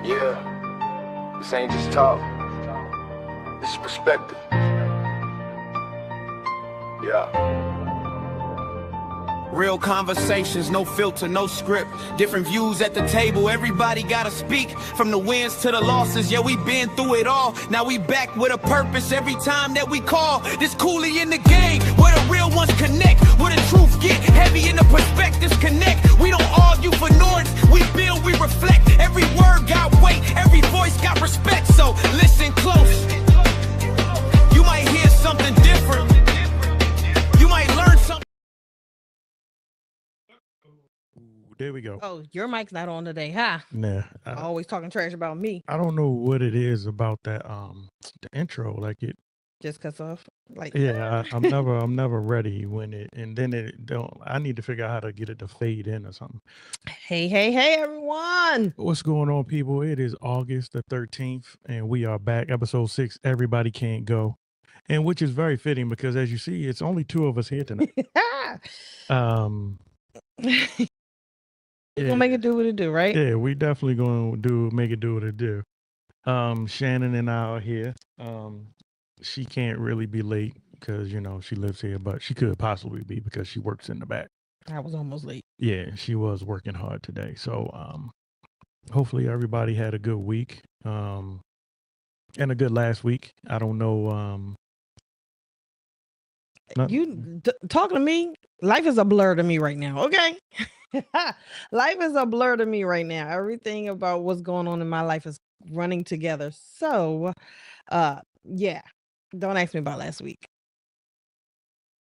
Yeah, this ain't just talk. This is perspective. Yeah. Real conversations, no filter, no script. Different views at the table, everybody gotta speak. From the wins to the losses, yeah, we been through it all. Now we back with a purpose every time that we call. This Cooley in the gang, where the real ones connect. Where the truth get heavy and the perspectives connect. We don't argue for north, we build, we reflect. Every word got weight, every voice got respect. So listen close. You might hear something different. You might learn something. There we go. Oh, your mic's not on today, huh? Nah, Always talking trash about me. I don't know what it is about that the intro. Like it, Just cuts off. Like yeah. I'm never ready when it, and then it don't. I need to figure out how to get it to fade in or something. Hey, everyone. What's going on, people? It is August the 13th, and we are back. Episode 6. Everybody can't go, and which is very fitting because, as you see, it's only 2 of us here tonight. We're gonna make it do what it do, right? Yeah, we definitely going to make it do what it do. Shannon and I are here. She can't really be late because, you know, she lives here, but she could possibly be because she works in the back. I was almost late. Yeah, she was working hard today. So hopefully everybody had a good week and a good last week. I don't know. Talking to me, life is a blur to me right now, okay? Life is a blur to me right now. Everything about what's going on in my life is running together. So, yeah, don't ask me about last week.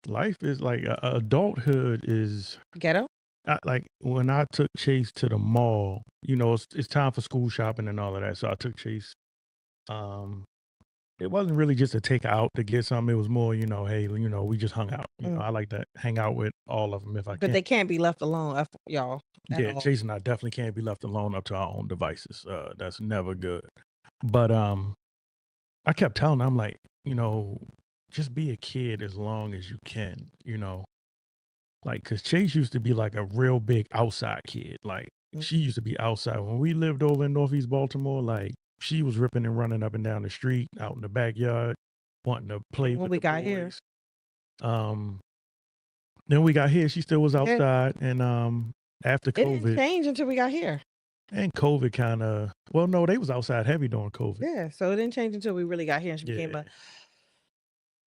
Life is like adulthood is Ghetto? like when I took Chase to the mall, you know, it's time for school shopping and all of that. So I took Chase. It wasn't really just to take out to get something. It was more, you know, hey, you know, we just hung out. You know, I like to hang out with all of them if I can. But they can't be left alone, y'all. Yeah, Chase and I definitely can't be left alone up to our own devices. That's never good. But I kept telling them, I'm like, you know, just be a kid as long as you can, you know. Like, because Chase used to be like a real big outside kid. Like, she used to be outside. When we lived over in Northeast Baltimore, like, she was ripping and running up and down the street, out in the backyard, wanting to play with the boys. Here. Then we got here, she still was outside, and after COVID, it didn't change until we got here. And COVID kind of, well, no, they was outside heavy during COVID. Yeah, so it didn't change until we really got here, and she became a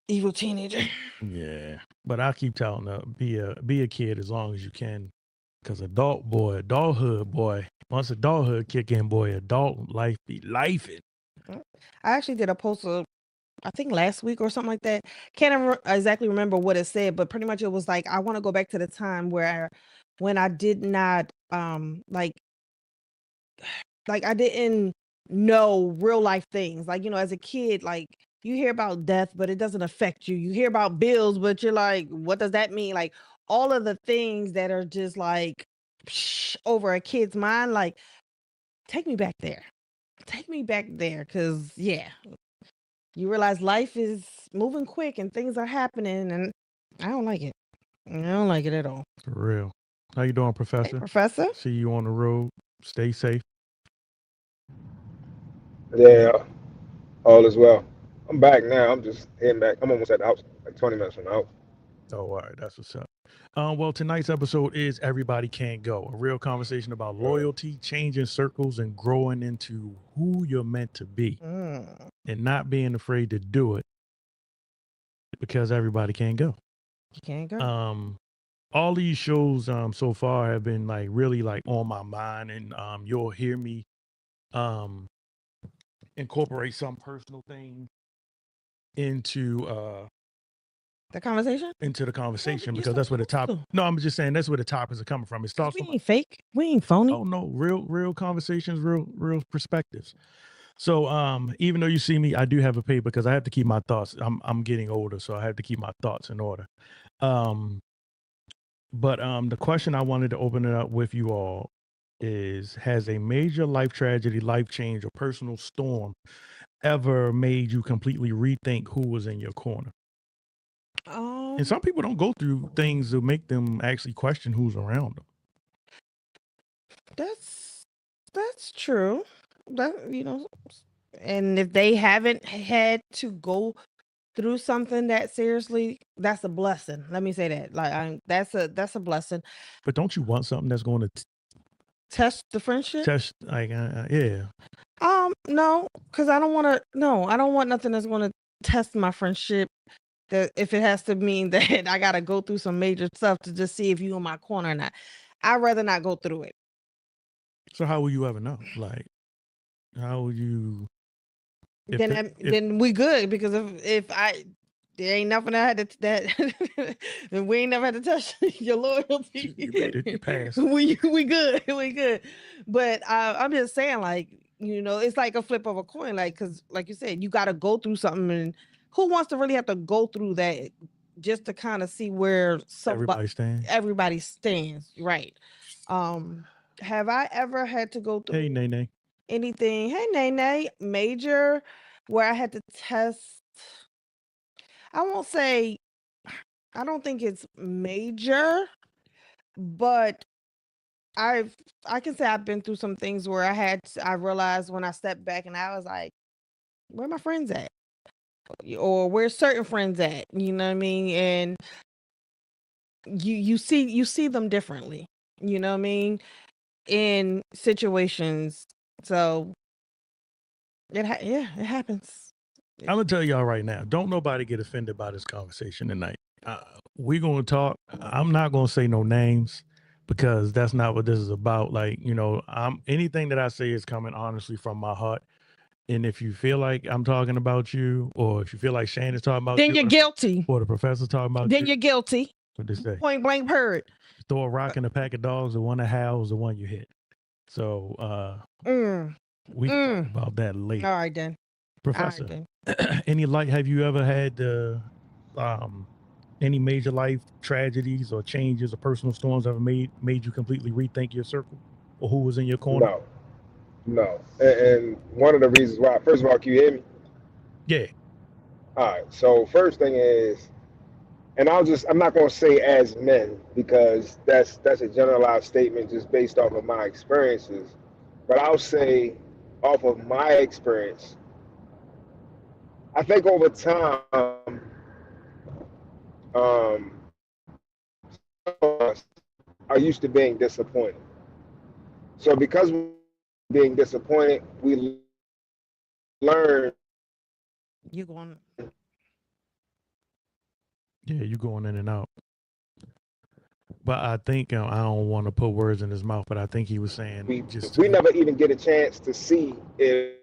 evil teenager. Yeah, but I keep telling her, be a kid as long as you can. Because adulthood, boy, once adulthood kick in, boy, adult life be lifing. I actually did a post, I think last week or something like that. Can't exactly remember what it said, but pretty much it was like, I want to go back to the time when I did not, like I didn't know real life things. Like, you know, as a kid, like you hear about death, but it doesn't affect you. You hear about bills, but you're like, what does that mean? Like, all of the things that are just like over a kid's mind, like take me back there. Because yeah, you realize life is moving quick and things are happening, and I don't like it. I don't like it at all. For real. How you doing, Professor? Hey, Professor. See you on the road. Stay safe. Yeah, all is well. I'm back now. I'm just heading back. I'm almost at the house, like 20 minutes from the house. Oh, all right. That's what's up. Well, tonight's episode is Everybody Can't Go, a real conversation about loyalty, changing circles, and growing into who you're meant to be and not being afraid to do it because everybody can't go. You can't go. All these shows so far have been like really like on my mind, and you'll hear me incorporate some personal thing into the conversation? Into the conversation because that's where the top. No, I'm just saying that's where the topics are coming from. It starts. We ain't fake. We ain't phony. Oh no, real conversations, real perspectives. So even though you see me, I do have a paper because I have to keep my thoughts. I'm getting older, so I have to keep my thoughts in order. But the question I wanted to open it up with you all is: has a major life tragedy, life change, or personal storm ever made you completely rethink who was in your corner? And some people don't go through things to make them actually question who's around them. That's true. That, and if they haven't had to go through something that seriously, that's a blessing. Let me say that. Like, that's a blessing. But don't you want something that's going to Test the friendship. test? Like, yeah. No, because I don't want to. No, I don't want nothing that's going to test my friendship. That if it has to mean that I got to go through some major stuff to just see if you in my corner or not, I'd rather not go through it. So how will you ever know? Like, how will you? Then we good, because if I there ain't nothing I had to that then we ain't never had to touch your loyalty. You made it. You passed. we good. We good. But I'm just saying, like, it's like a flip of a coin, like, because like you said, you got to go through something, and who wants to really have to go through that just to kind of see where everybody stands, right? Have I ever had to go through Hey, Nene. anything, hey Nene, major, where I had to test? I won't say, I don't think it's major, but I can say I've been through some things where I realized when I stepped back and I was like, where my friends at? Or where's certain friends at? You know what I mean? And you see them differently. You know what I mean? In situations. So it happens. I'm gonna tell y'all right now. Don't nobody get offended by this conversation tonight. We're gonna talk. I'm not gonna say no names because that's not what this is about. Like, I'm anything that I say is coming honestly from my heart. And if you feel like I'm talking about you, or if you feel like Shane is talking about then you, you're guilty. or the professor's talking about Then you, you're guilty. what they say? Point blank heard. Throw a rock in a pack of dogs. The one that howls, the one you hit. So we can talk about that later. All right then. Professor, All right, then. have you ever had any major life tragedies or changes or personal storms ever made you completely rethink your circle or who was in your corner? No, no. And one of the reasons why, first of all, can you hear me? Yeah. All right. So first thing is, and I'm not going to say as men because that's a generalized statement just based off of my experiences, but I'll say off of my experience, I think over time, some of us are used to being disappointed. So because we're being disappointed, we learn. You going? Yeah, you going in and out. But I think I don't want to put words in his mouth, but I think he was saying we never even get a chance to see if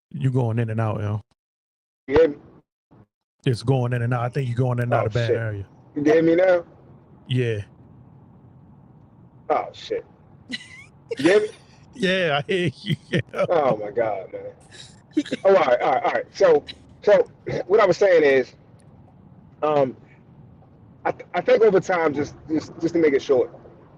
you going in and out, you hear me? It's going in and out. I think you're going in and out of a bad area. You hear me now? Yeah. Oh shit. You hear me? Yeah, I hear you. Yeah. Oh my god, man. Oh, all right. So what I was saying is, I think over time, just to make it short,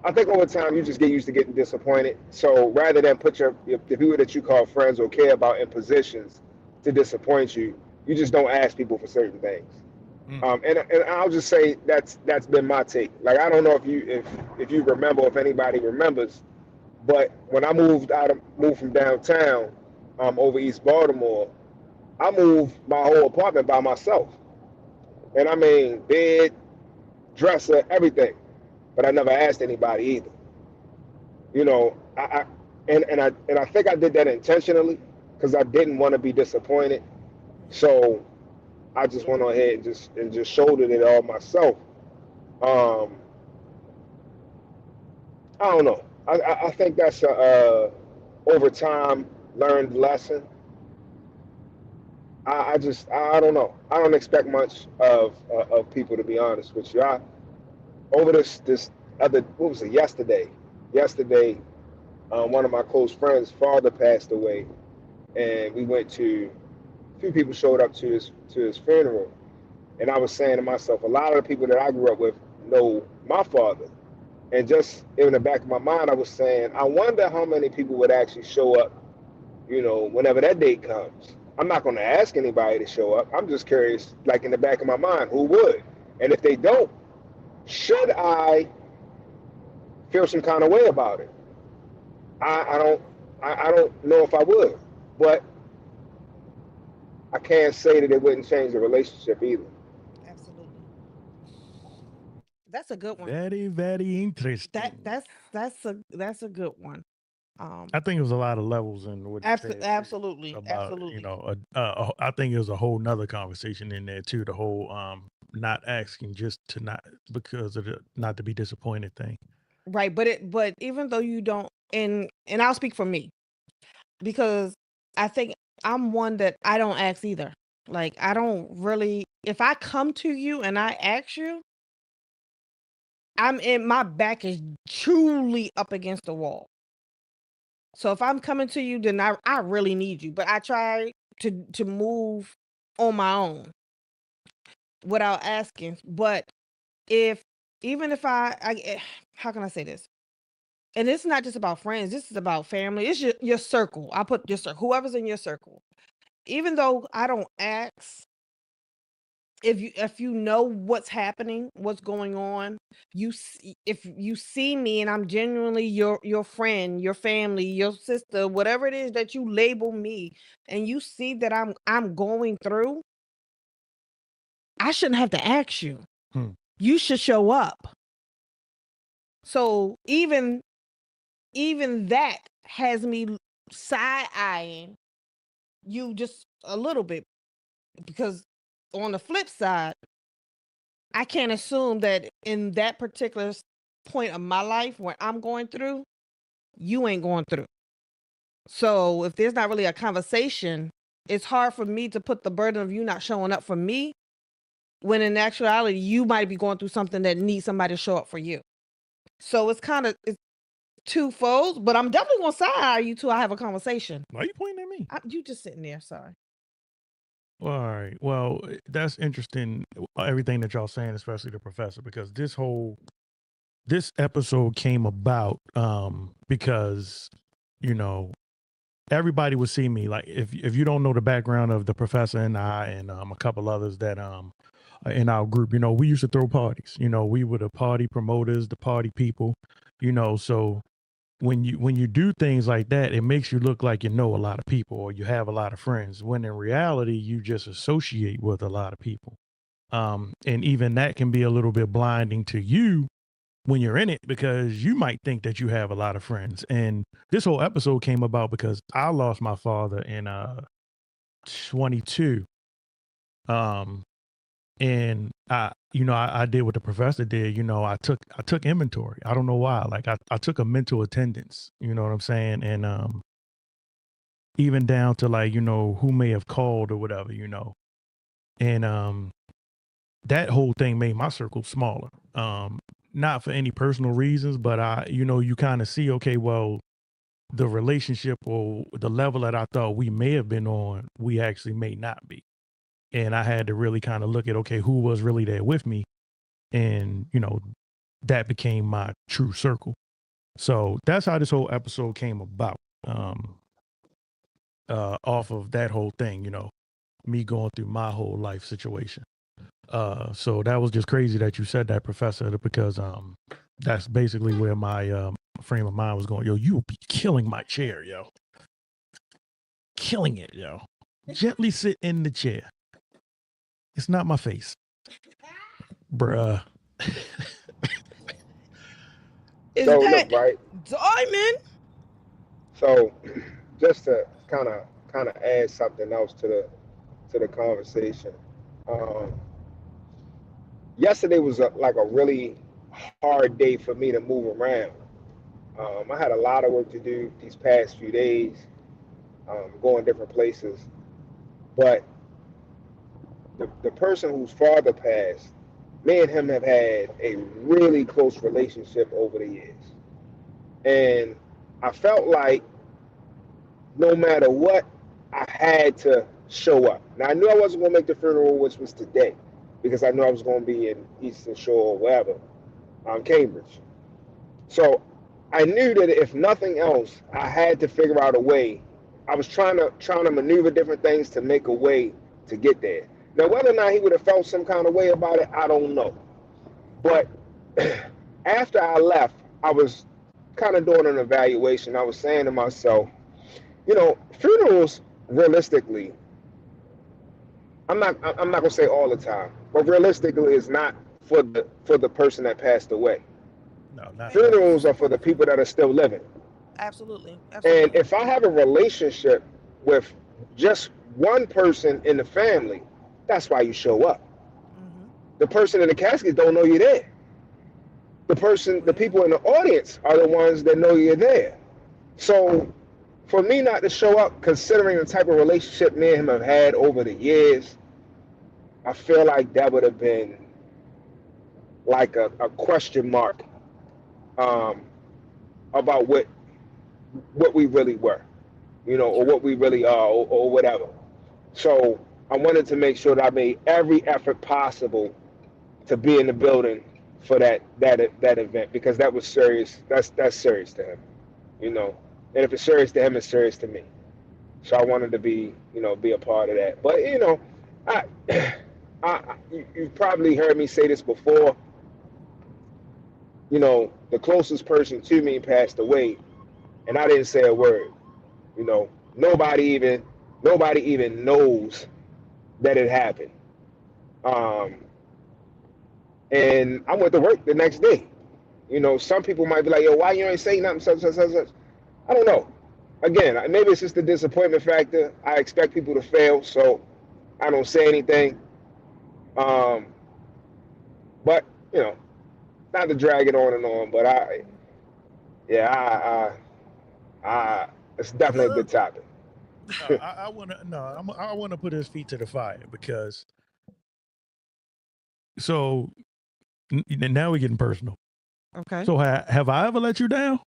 I think over time you just get used to getting disappointed. So rather than put the people that you call friends or care about in positions to disappoint you, you just don't ask people for certain things. And I'll just say that's been my take. Like I don't know if you remember, if anybody remembers, but when I moved from downtown over East Baltimore, I moved my whole apartment by myself, and I mean bed, dresser, everything. But I never asked anybody either. You know, I think I did that intentionally because I didn't want to be disappointed. So I just went ahead and just shouldered it all myself. Um, I don't know. I think that's a over time learned lesson. I don't know. I don't expect much of people, to be honest with you. Over this other, what was it, yesterday? Yesterday, one of my close friends' father passed away, and we went to a few people showed up to his funeral, and I was saying to myself, a lot of the people that I grew up with know my father, and just in the back of my mind, I was saying, I wonder how many people would actually show up, whenever that date comes. I'm not going to ask anybody to show up. I'm just curious, like in the back of my mind, who would? And if they don't, should I feel some kind of way about it? I don't. I don't know if I would, but I can't say that it wouldn't change the relationship either. Absolutely. That's a good one. Very, very interesting. That's a good one. I think it was a lot of levels in what he said too Absolutely, about, you absolutely. know, I think it was a whole nother conversation in there too. The whole not asking just to not because of the not to be disappointed thing. Right, but even though you don't, and I'll speak for me because I think I'm one that I don't ask either. Like I don't really. If I come to you and I ask you, I'm in my back is truly up against the wall. So if I'm coming to you, then I really need you. But I try to move on my own without asking. But if even if how can I say this? And it's not just about friends. This is about family. It's your circle. I put your circle. Whoever's in your circle. Even though I don't ask, if you know what's happening, what's going on, if you see me and I'm genuinely your friend, your family, your sister, whatever it is that you label me, and you see that I'm going through, I shouldn't have to ask you. Hmm. You should show up. So even that has me side eyeing you just a little bit because on the flip side, I can't assume that in that particular point of my life where I'm going through, you ain't going through. So if there's not really a conversation, it's hard for me to put the burden of you not showing up for me when in actuality you might be going through something that needs somebody to show up for you. So it's twofold, but I'm definitely gonna side eye you till I have a conversation. Why are you pointing at me? You just sitting there, sorry. Well, all right. Well, that's interesting. Everything that y'all saying, especially the professor, because this episode came about because you know everybody would see me like if you don't know the background of the professor and I and a couple others that are in our group, you know, we used to throw parties. You know, we were the party promoters, the party people. You know, so when you do things like that, it makes you look like you know a lot of people or you have a lot of friends. When in reality, you just associate with a lot of people. And even that can be a little bit blinding to you when you're in it because you might think that you have a lot of friends. And this whole episode came about because I lost my father in 22. Um and I did what the professor did. You know, I took inventory. I don't know why. Like I took a mental attendance, you know what I'm saying? And even down to like, you know, who may have called or whatever, you know. And that whole thing made my circle smaller. Not for any personal reasons, but you kind of see, okay, well, the relationship or the level that I thought we may have been on, we actually may not be. And I had to really kind of look at, okay, who was really there with me? And, you know, that became my true circle. So that's how this whole episode came about. Off of that whole thing, you know, me going through my whole life situation. So that was just crazy that you said that, Professor, because that's basically where my frame of mind was going. Yo, you will be killing my chair, yo. Killing it, yo. Gently sit in the chair. It's not my face. Bruh. Is So that look, right. Diamond? So just to kind of add something else to the conversation. Um, Yesterday was like a really hard day for me to move around. I had a lot of work to do these past few days, going different places. But the person whose father passed, me and him have had a really close relationship over the years. And I felt like no matter what, I had to show up. Now I knew I wasn't going to make the funeral, which was today, because I knew I was going to be in Eastern Shore or wherever, Cambridge. So I knew that if nothing else, I had to figure out a way. I was trying to maneuver different things to make a way to get there. Now whether or not he would have felt some kind of way about it, I don't know. But after I left, I was kind of doing an evaluation. I was saying to myself, Funerals, realistically, I'm not gonna say all the time, but realistically, it's not for the person that passed away. No, not Funerals is Funerals are for the important for people that are still living. absolutely, And absolutely. if I have a relationship with just one person in the family, that's why you show up. Mm-hmm. The person in the casket don't know you're there. The Well, people in the audience are the ones that know you're there. So for me not to show up, considering the type of relationship me and him have had over the years, I feel like that would have been like a question mark, um, about what we really were, or true. what we really are, or whatever. So I wanted to make sure that I made every effort possible to be in the building for that event, because that was serious. That's serious to him, and if it's serious to him, it's serious to me. So I wanted to be a part of that. But I, you've probably heard me say this before. The closest person to me passed away, and I didn't say a word. You know, nobody even nobody even knows that it happened. Um, and I went to work the next day. Some people might be like, "Yo, why you ain't say nothing?" Such, such, such, such. I don't know. Again, maybe it's just the disappointment factor. I expect people to fail, so I don't say anything. Um, but not to drag it on and on, but yeah, it's definitely a good topic. No, I want to. No, I want to put his feet to the fire because. So now we're getting personal. Okay. So have I ever let you down?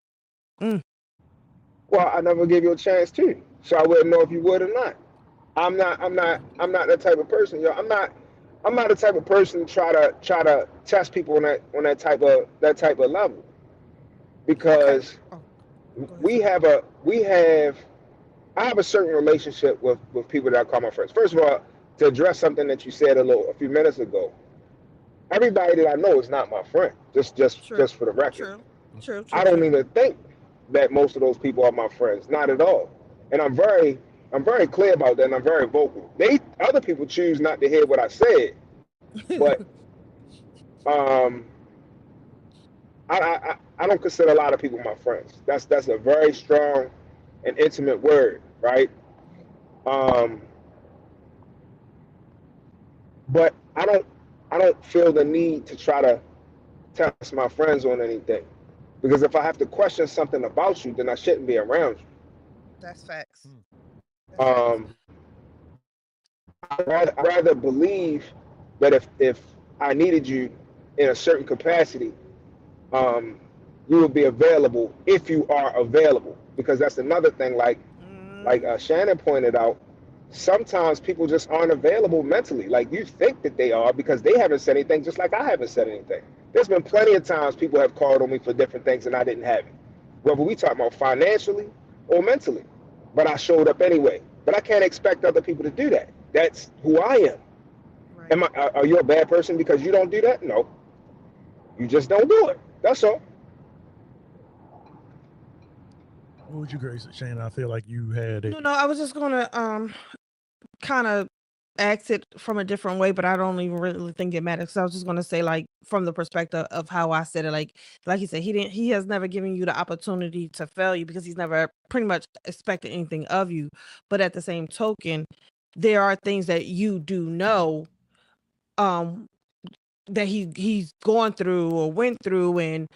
Well, I never gave you a chance to, so I wouldn't know if you would or not. I'm not that type of person, yo. I'm not the type of person to try to test people on that type of level, Okay. because Oh, go ahead. we Sorry. have a we have I have a certain relationship with people that I call my friends. First of all, to address something that you said a few minutes ago, everybody that I know is not my friend. Just just True. just for the record, True. True. I True. don't True. even think that most of those people are my friends. Not at all. And I'm very clear about that, and I'm very vocal. Other people choose not to hear what I said, but um, I don't consider a lot of people my friends. That's a very strong and intimate word, right? Um, but I don't feel the need to try to test my friends on anything, because if I have to question something about you, then I shouldn't be around you. That's facts. Hmm. That's facts. Um, I rather believe that if I needed you in a certain capacity, um, you will be available if you are available. Because that's another thing. Like Mm-hmm. Shannon pointed out, sometimes people just aren't available mentally. Like you think that they are because they haven't said anything, just like I haven't said anything. There's been plenty of times people have called on me for different things and I didn't have it, whether we talk about financially or mentally. But I showed up anyway. But I can't expect other people to do that. That's who I am. Right. Are you a bad person because you don't do that? No, you just don't do it. That's all. What would you grace it, Shane? I feel like you had a. No, I was just gonna kind of ask it from a different way, but I don't even really think it matters. So I was just gonna say, like, from the perspective of how I said it, like you said, he has never given you the opportunity to fail you because he's never pretty much expected anything of you. But at the same token, there are things that you do know, um, that he's gone through or went through, and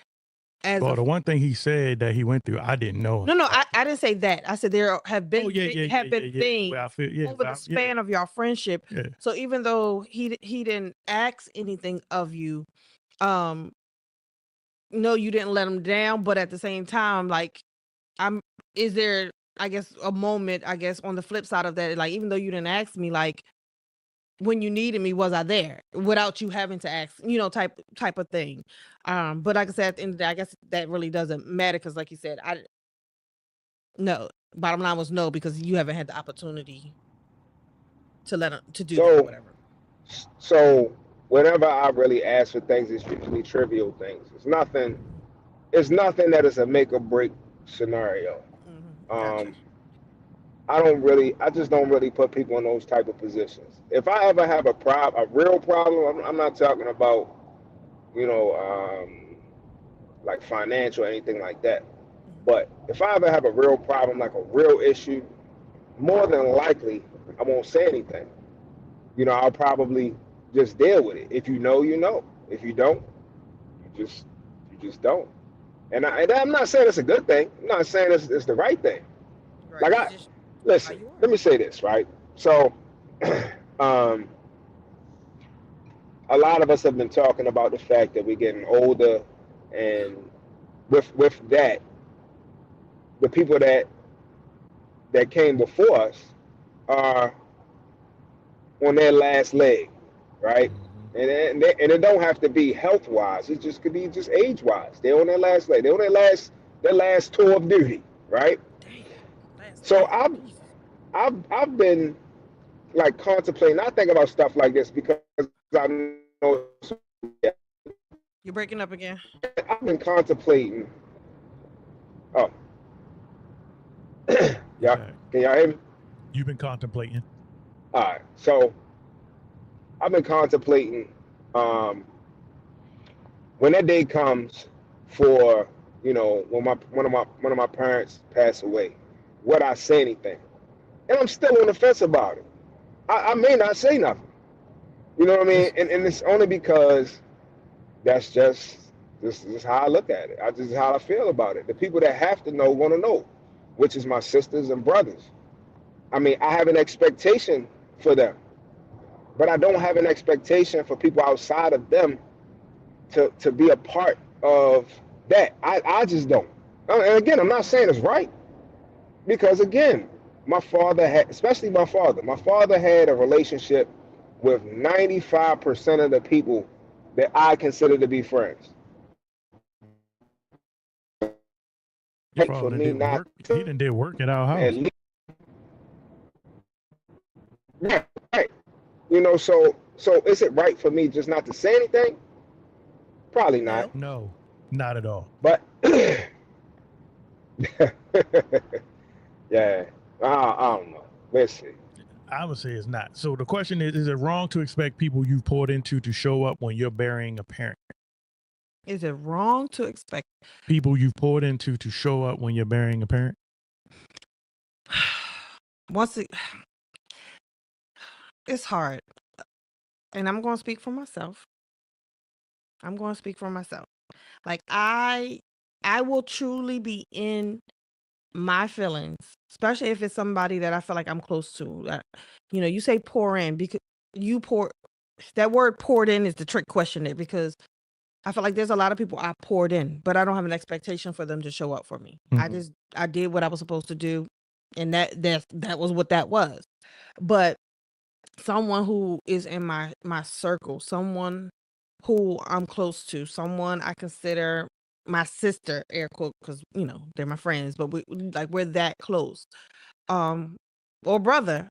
as Well, a the one thing he said that he went through, I didn't know. no, I didn't say that. I said there have Oh been yeah, yeah, yeah, have yeah, been yeah. things Well, I feel yeah, over the span of your friendship. yeah. So even though he didn't ask anything of you, um, no, you didn't let him down. But at the same time, like, I'm, is there, I guess, a moment, I guess, on the flip side of that, like, even though you didn't ask me, like, when you needed me, was I there without you having to ask, type of thing. But like I said, at the end of the day, I guess that really doesn't matter because, like you said, I no. Bottom line was no because you haven't had the opportunity to let him to do that or So whatever. so whenever I really ask for things, it's usually trivial things. It's nothing. It's nothing that is a make or break scenario. Mm-hmm. Gotcha. Um, I just don't really put people in those type of positions. If I ever have a real problem, I'm not talking about, you know, like financial or anything like that. But if I ever have a real problem, like a real issue, more than likely, I won't say anything. You know, I'll probably just deal with it. If you know, you know. If you don't, you just you just don't. And I'm not saying it's a good thing. I'm not saying it's the right thing. Right. Like It's I just how listen. you are. Let me say this, right? So, um, a lot of us have been talking about the fact that we're getting older, and with that, the people that came before us are on their last leg, right? Hmm. And it don't have to be health wise. It just could be just age wise. They're on their last leg. They're on their last tour of duty, right? Damn. Last So leg. I've Jesus. I've been like contemplating. I think about stuff like this because I know You're breaking up again. I've been contemplating. Oh, You yeah. back. Can y'all hear me? You've been contemplating. All right. So I've been contemplating um, when that day comes for when one of my parents pass away, would I say anything? And I'm still on the fence about it. I may not say nothing. You know what I mean? It's And it's only because that's just this is how I look at it. I just how I feel about it. The people that have to know want to know, which is my sisters and brothers. I mean, I have an expectation for them, but I don't have an expectation for people outside of them to be a part of that. I just don't. And again, I'm not saying it's right because again, my father had, especially my father had a relationship with 95% of the people that I consider to be friends. your Right for father me did not work. He to done did work at our at house. least right, right. So is it right for me just not to say anything? Probably not. No. No, not at all. But yeah, I don't know. Let's see. I would say it's not. So the question is it wrong to expect people you've poured into to show up when you're burying a parent? Is it wrong to expect? People you've poured into to show up when you're burying a parent? Once it, it's hard, and I'm going to speak for myself. I'm going to speak for myself. Like I will truly be in my feelings, especially if it's somebody that I feel like I'm close to. You say pour in because you pour. That word poured in is the trick question there because I feel like there's a lot of people I poured in, but I don't have an expectation for them to show up for me. Mhm. I did what I was supposed to do, and that was what that was. But someone who is in my circle, someone who I'm close to, someone I consider my sister, air quote, because they're my friends, but we're that close. Um, or brother,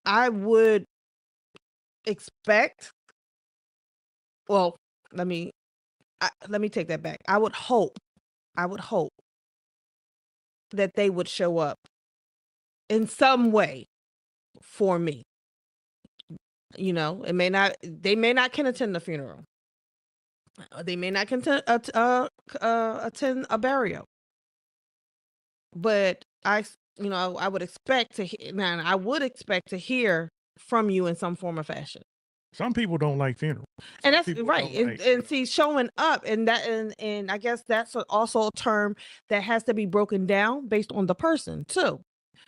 I would expect. Well, let me let me take that back. I would hope that they would show up in some way for me. They may not can attend the funeral. They may not attend a burial, but I would expect to now I would expect to hear from you in some form or fashion. Some people don't like funerals. And Some that's people right. don't And, like, and see, showing up and I guess that's also a term that has to be broken down based on the person too.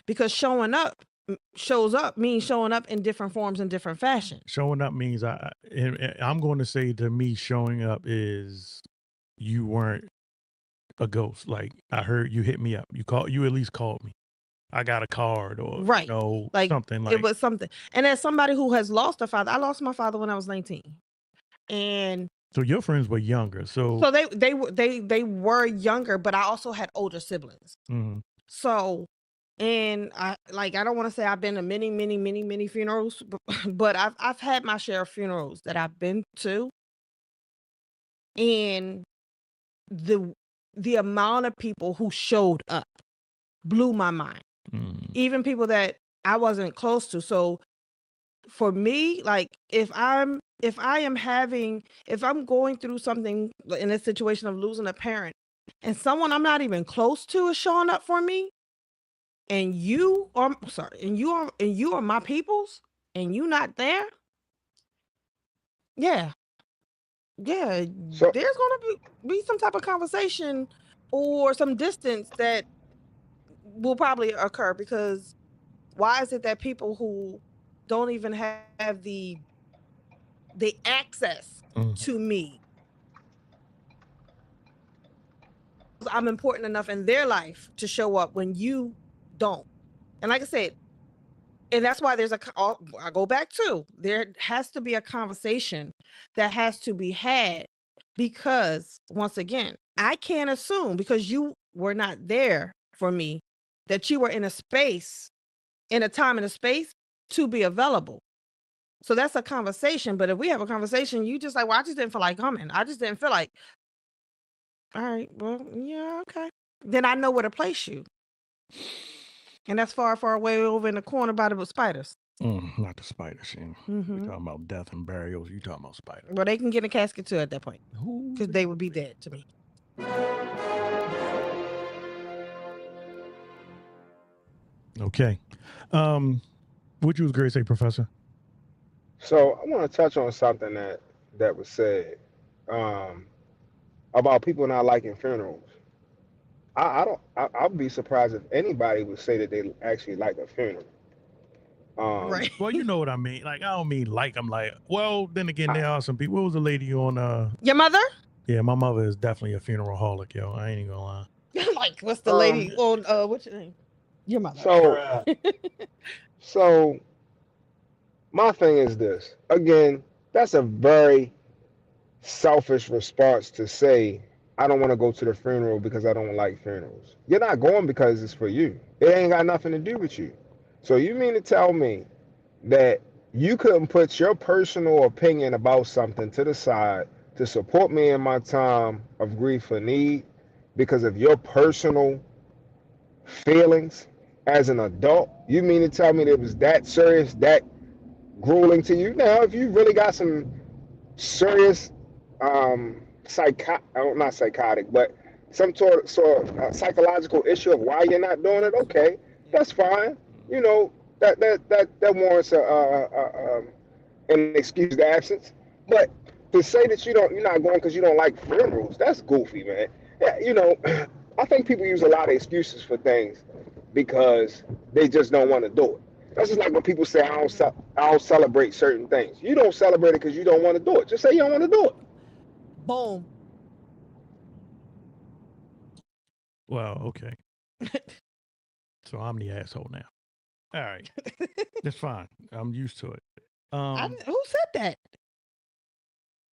Because shows up means showing up in different forms and different fashion. showing up means I'm going to say to me, showing up is you weren't a ghost. Like I heard you hit me up. You at least called me. I got a card or Right. Like something it like. was something. And as somebody who has lost a father, I lost my father when I was 19. And So your friends were younger. So so they were younger, but I also had older siblings. mhm. So, and I don't want to say I've been to many, many, many, many funerals, but I've had my share of funerals that I've been to, and the amount of people who showed up blew my mind. even people that I wasn't close to. So for me, like if I'm going through something in a situation of losing a parent, and someone I'm not even close to is showing up for me, and you are my peoples, and you not there, yeah, there's So gonna be some type of conversation or some distance that will probably occur, because why is it that people who don't even have the access to me, I'm important enough in their life to show up when you don't? And like I said, and that's why I go back to, there has to be a conversation that has to be had, because once again, I can't assume because you were not there for me that you were in a space, in a time and a space to be available. So that's a conversation. But if we have a conversation, you just like, well, I just didn't feel like coming. I just didn't feel like, all right, well, yeah, okay. Then I know where to place you. And that's far, far away over in the corner by the spiders. Not the spiders. We're talking about death and burials. You talking about spiders? Well, they can get a casket too at that point, because they would be dead to me. Okay. What you was great say, Professor? so I want to touch on something that was said um, about people not liking funerals. I don't. I'd be surprised if anybody would say that they actually like a funeral. Right. Well, you know what I mean. Like, I don't mean like. I'm like, well, then again, there are some people. What was the lady on? Your mother? Yeah, my mother is definitely a funeral holic, yo. I ain't even gonna lie. Like, what's the lady on? What's your name? Your mother. So my thing is this. Again, that's a very selfish response to say, I don't want to go to the funeral because I don't like funerals. You're not going because it's for you. It ain't got nothing to do with you. So you mean to tell me that you couldn't put your personal opinion about something to the side to support me in my time of grief or need because of your personal feelings as an adult? You mean to tell me that it was that serious, that grueling to you? Now, if you really got some serious not psychotic, but some sort of psychological issue of why you're not doing it, okay, that's fine. You know, that warrants an excused absence. But to say that you're not going because you don't like funerals, that's goofy, man. Yeah, you know, I think people use a lot of excuses for things because they just don't want to do it. That's just like when people say I don't celebrate certain things. You don't celebrate it because you don't want to do it. Just say you don't want to do it. Boom. Well, okay. So I'm the asshole now. All right, that's fine. I'm used to it. Who said that?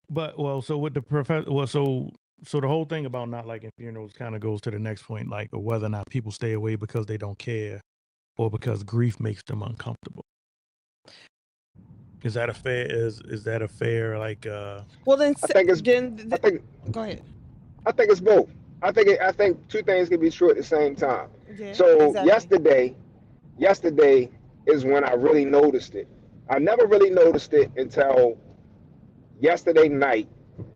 But so with the professor, so the whole thing about not liking funerals kind of goes to the next point, like whether or not people stay away because they don't care or because grief makes them uncomfortable. Is that a fair like? Well, then I think go ahead. I think it's both. I think two things can be true at the same time. Yeah, so exactly. yesterday is when I really noticed it. I never really noticed it until yesterday night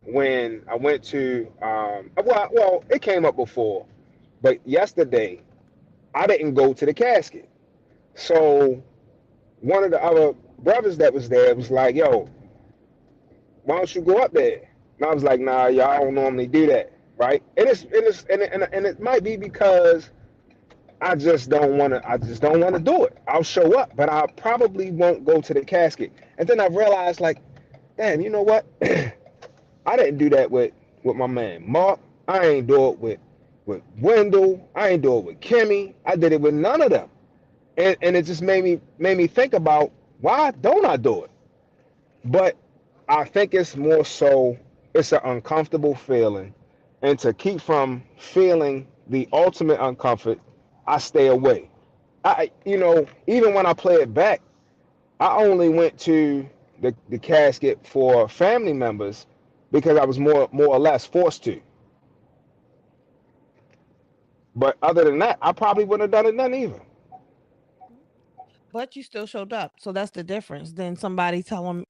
when I went to well, it came up before, but yesterday I didn't go to the casket. So one of the other brothers that was there was like, "Yo, why don't you go up there?" And I was like, "Nah, y'all don't normally do that, right?" And it might be because I just don't want to. I just don't want to do it. I'll show up, but I probably won't go to the casket. And then I realized, like, damn, you know what? I didn't do that with my man Mark. I ain't do it with Wendell. I ain't do it with Kimmy. I did it with none of them. And it just made me think about why don't I do it? But I think it's more so it's an uncomfortable feeling, and to keep from feeling the ultimate uncomfort, I stay away. Even when I play it back, I only went to the casket for family members because I was more or less forced to. But other than that, I probably wouldn't have done it none either. But you still showed up, so that's the difference. Then somebody Yeah,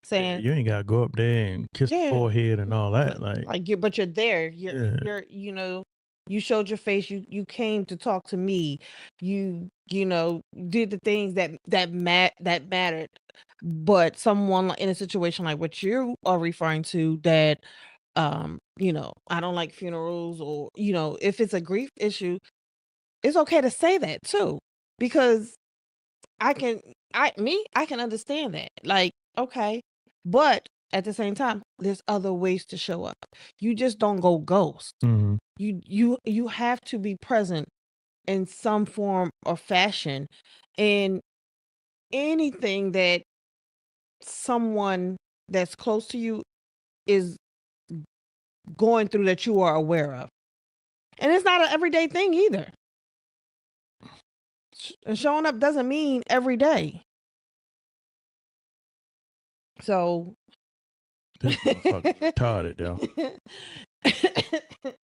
saying, you ain't gotta go up there and kiss the yeah, forehead and all that. Like, but you're there. yeah. You showed your face. You came to talk to me. You did the things that mattered. But someone in a situation like what you are referring to, that I don't like funerals, or if it's a grief issue, it's okay to say that too, because I can I can understand that. Like, okay. But at the same time, there's other ways to show up. You just don't go ghost. Mm-hmm. You have to be present in some form or fashion in anything that someone that's close to you is going through, that you are aware of. And it's not an everyday thing either. And showing up doesn't mean every day. So This motherfucker's retarded, though.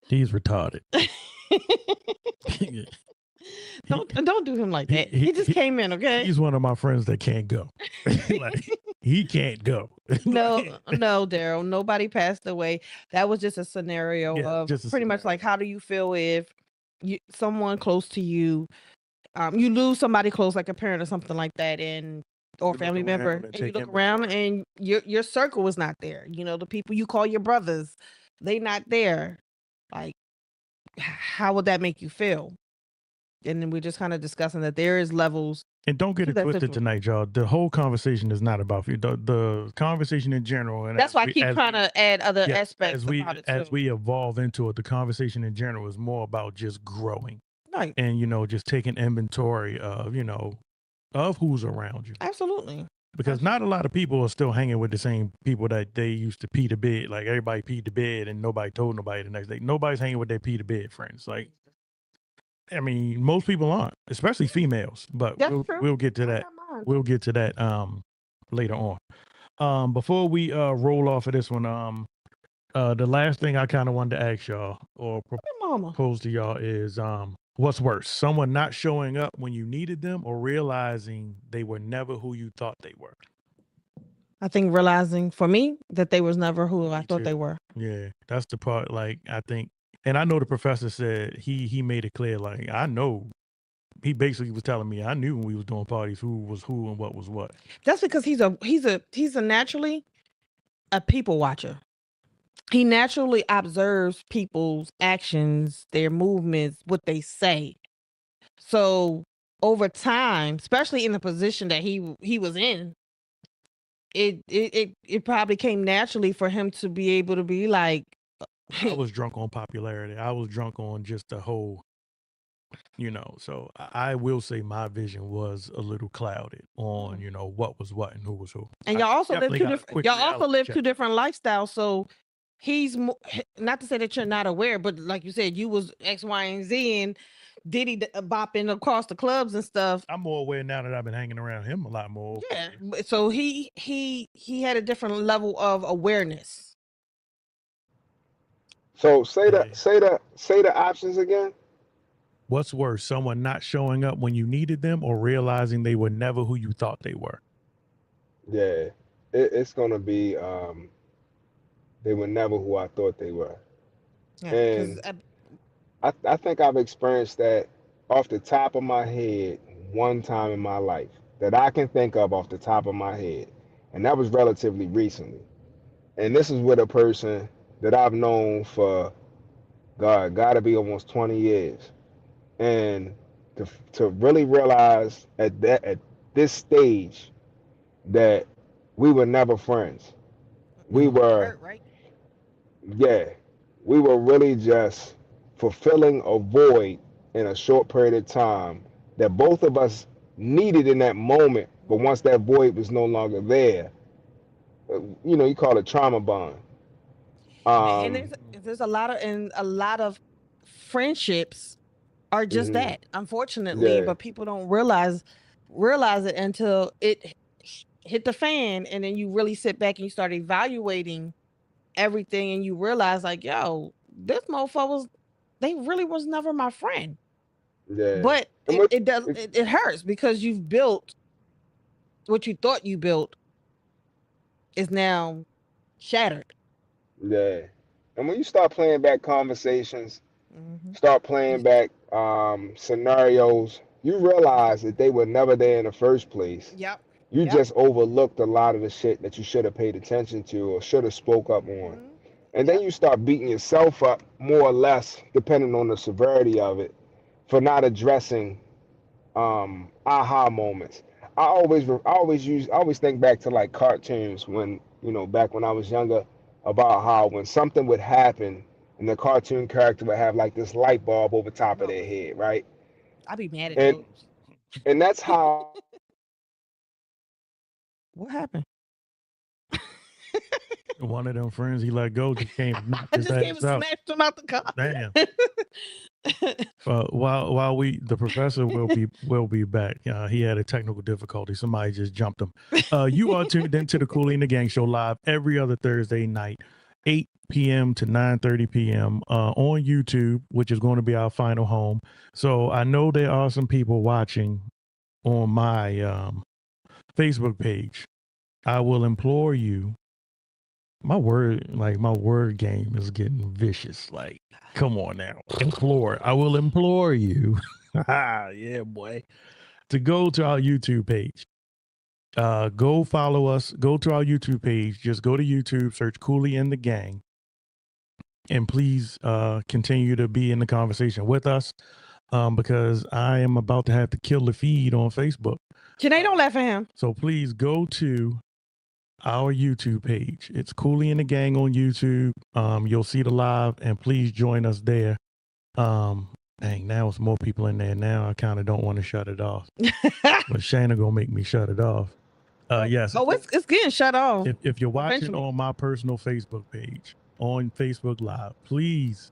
He's retarded. Don't do him like that. He just came in, okay? He's one of my friends that can't go. Like, he can't go. No, Daryl. Nobody passed away. That was just a scenario of just a pretty much scenario. like, how do you feel if someone close to you, you lose somebody close, like a parent or something like that, or You family look around member, and and you take look inventory. around and your circle is not there. The people you call your brothers, they not there. Like, how would that make you feel? And then we're just kind of discussing that there is levels. And don't get to it that twisted situation. tonight, y'all. The whole conversation is not about you. The conversation in general, and That's why I keep trying to add other aspects about it too. as we evolve into it, the conversation in general is more about just growing, Right. and just taking inventory of of who's around you. Absolutely. Because not a lot of people are still hanging with the same people that they used to pee to bed. Like, everybody peed to bed and nobody told nobody the next day. Nobody's hanging with their pee to bed friends. Like, I mean, most people aren't, especially females. But That's true. we'll get to I that. got mine. We'll get to that later on. Before we roll off of this one, the last thing I kind of wanted to ask y'all or Mama. propose to y'all is what's worse, someone not showing up when you needed them, or realizing they were never who you thought they were? I think realizing for me that they was never who I thought they too. were. Yeah, that's the part. Like, I think, and I know the professor said he made it clear. Like, I know, he basically was telling me, I knew when we was doing parties who was who and what was what. That's because he's a naturally a people watcher. He naturally observes people's actions, their movements, what they say. So over time, especially in the position that he was in, it probably came naturally for him to be able to be like, I was drunk on popularity. I was drunk on just the whole, so I will say my vision was a little clouded on, what was what and who was who. And y'all also live definitely two got a different. quick Y'all also reality live check. two different lifestyles. So he's not to say that you're not aware, but like you said, you was X, Y, and Z, and Diddy bopping across the clubs and stuff. I'm more aware now that I've been hanging around him a lot more. Yeah. So he had a different level of awareness. So say Yeah. the options again. What's worse, someone not showing up when you needed them, or realizing they were never who you thought they were? Yeah, it's gonna be they were never who I thought they were. Yeah, And because I think I've experienced that off the top of my head one time in my life that I can think of off the top of my head. And that was relatively recently. And this is with a person that I've known for, God, gotta be almost 20 years. And to really realize at this stage that we were never friends. We were, hurt, right? yeah, we were really just fulfilling a void in a short period of time that both of us needed in that moment. But once that void was no longer there, you call it trauma bond. And there's a lot of friendships are just Mhm, that, unfortunately, yeah, but people don't realize it until it hit the fan, and then you really sit back and you start evaluating everything, and you realize like, yo, this mofo they really was never my friend. Yeah. But And it does it hurts because you've built what you thought you built is now shattered. yeah. And when you start playing back conversations, Hmm. start playing back scenarios, you realize that they were never there in the first place. Yep. You Yep. just overlooked a lot of the shit that you should have paid attention to or should have spoke up on. Hmm. And then Yep. you start beating yourself up more or less, depending on the severity of it, for not addressing aha moments. I always think back to like cartoons when back when I was younger about how when something would happen and the cartoon character would have like this light bulb over top of No, their head, right? I'd be mad at And those. and that's how I feel about What happened? One of them friends he let go just came and knocked I his just came ass and out. snatched him out the car. Damn. While the professor will be back. He had a technical difficulty. Somebody just jumped him. You are tuned into the Cooley the Gang show live every other Thursday night, 8 p.m. to 9:30 p.m. On YouTube, which is going to be our final home. So I know there are some people watching on my Facebook page. I will implore you. My word game is getting vicious. Like, come on now. Implore. I will implore you. Yeah, boy. To go to our YouTube page. Go follow us. Go to our YouTube page. Just go to YouTube, search Cooley and the Gang. And please continue to be in the conversation with us. Because I am about to have to kill the feed on Facebook. Janae, don't laugh at him. So please go to our YouTube page. It's Cooley and the Gang on YouTube. You'll see the live, and please join us there. Dang, now it's more people in there now. I kind of don't want to shut it off, but Shannon gonna make me shut it off. Yes. Oh, it's getting shut off. If you're watching Eventually. on my personal Facebook page on Facebook Live, please,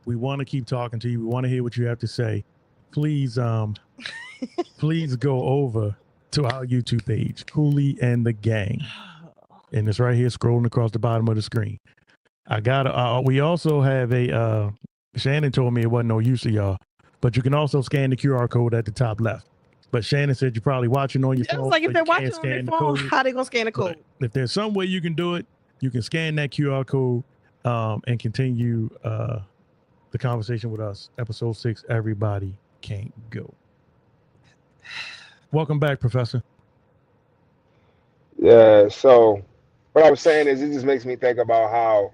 we want to keep talking to you. We want to hear what you have to say. Please, please go over to our YouTube page, Cooley and the Gang. And it's right here scrolling across the bottom of the screen. We also have a, Shannon told me it wasn't no use to y'all, but you can also scan the QR code at the top left. But Shannon said you're probably watching on your I phone. was like, so if they're you can't watching on their scan the phone, code. how they gonna scan the code? But if there's some way you can do it, you can scan that QR code and continue the conversation with us. Episode 6, Everybody Can't Go. Welcome back, Professor. yeah. So what I was saying is it just makes me think about how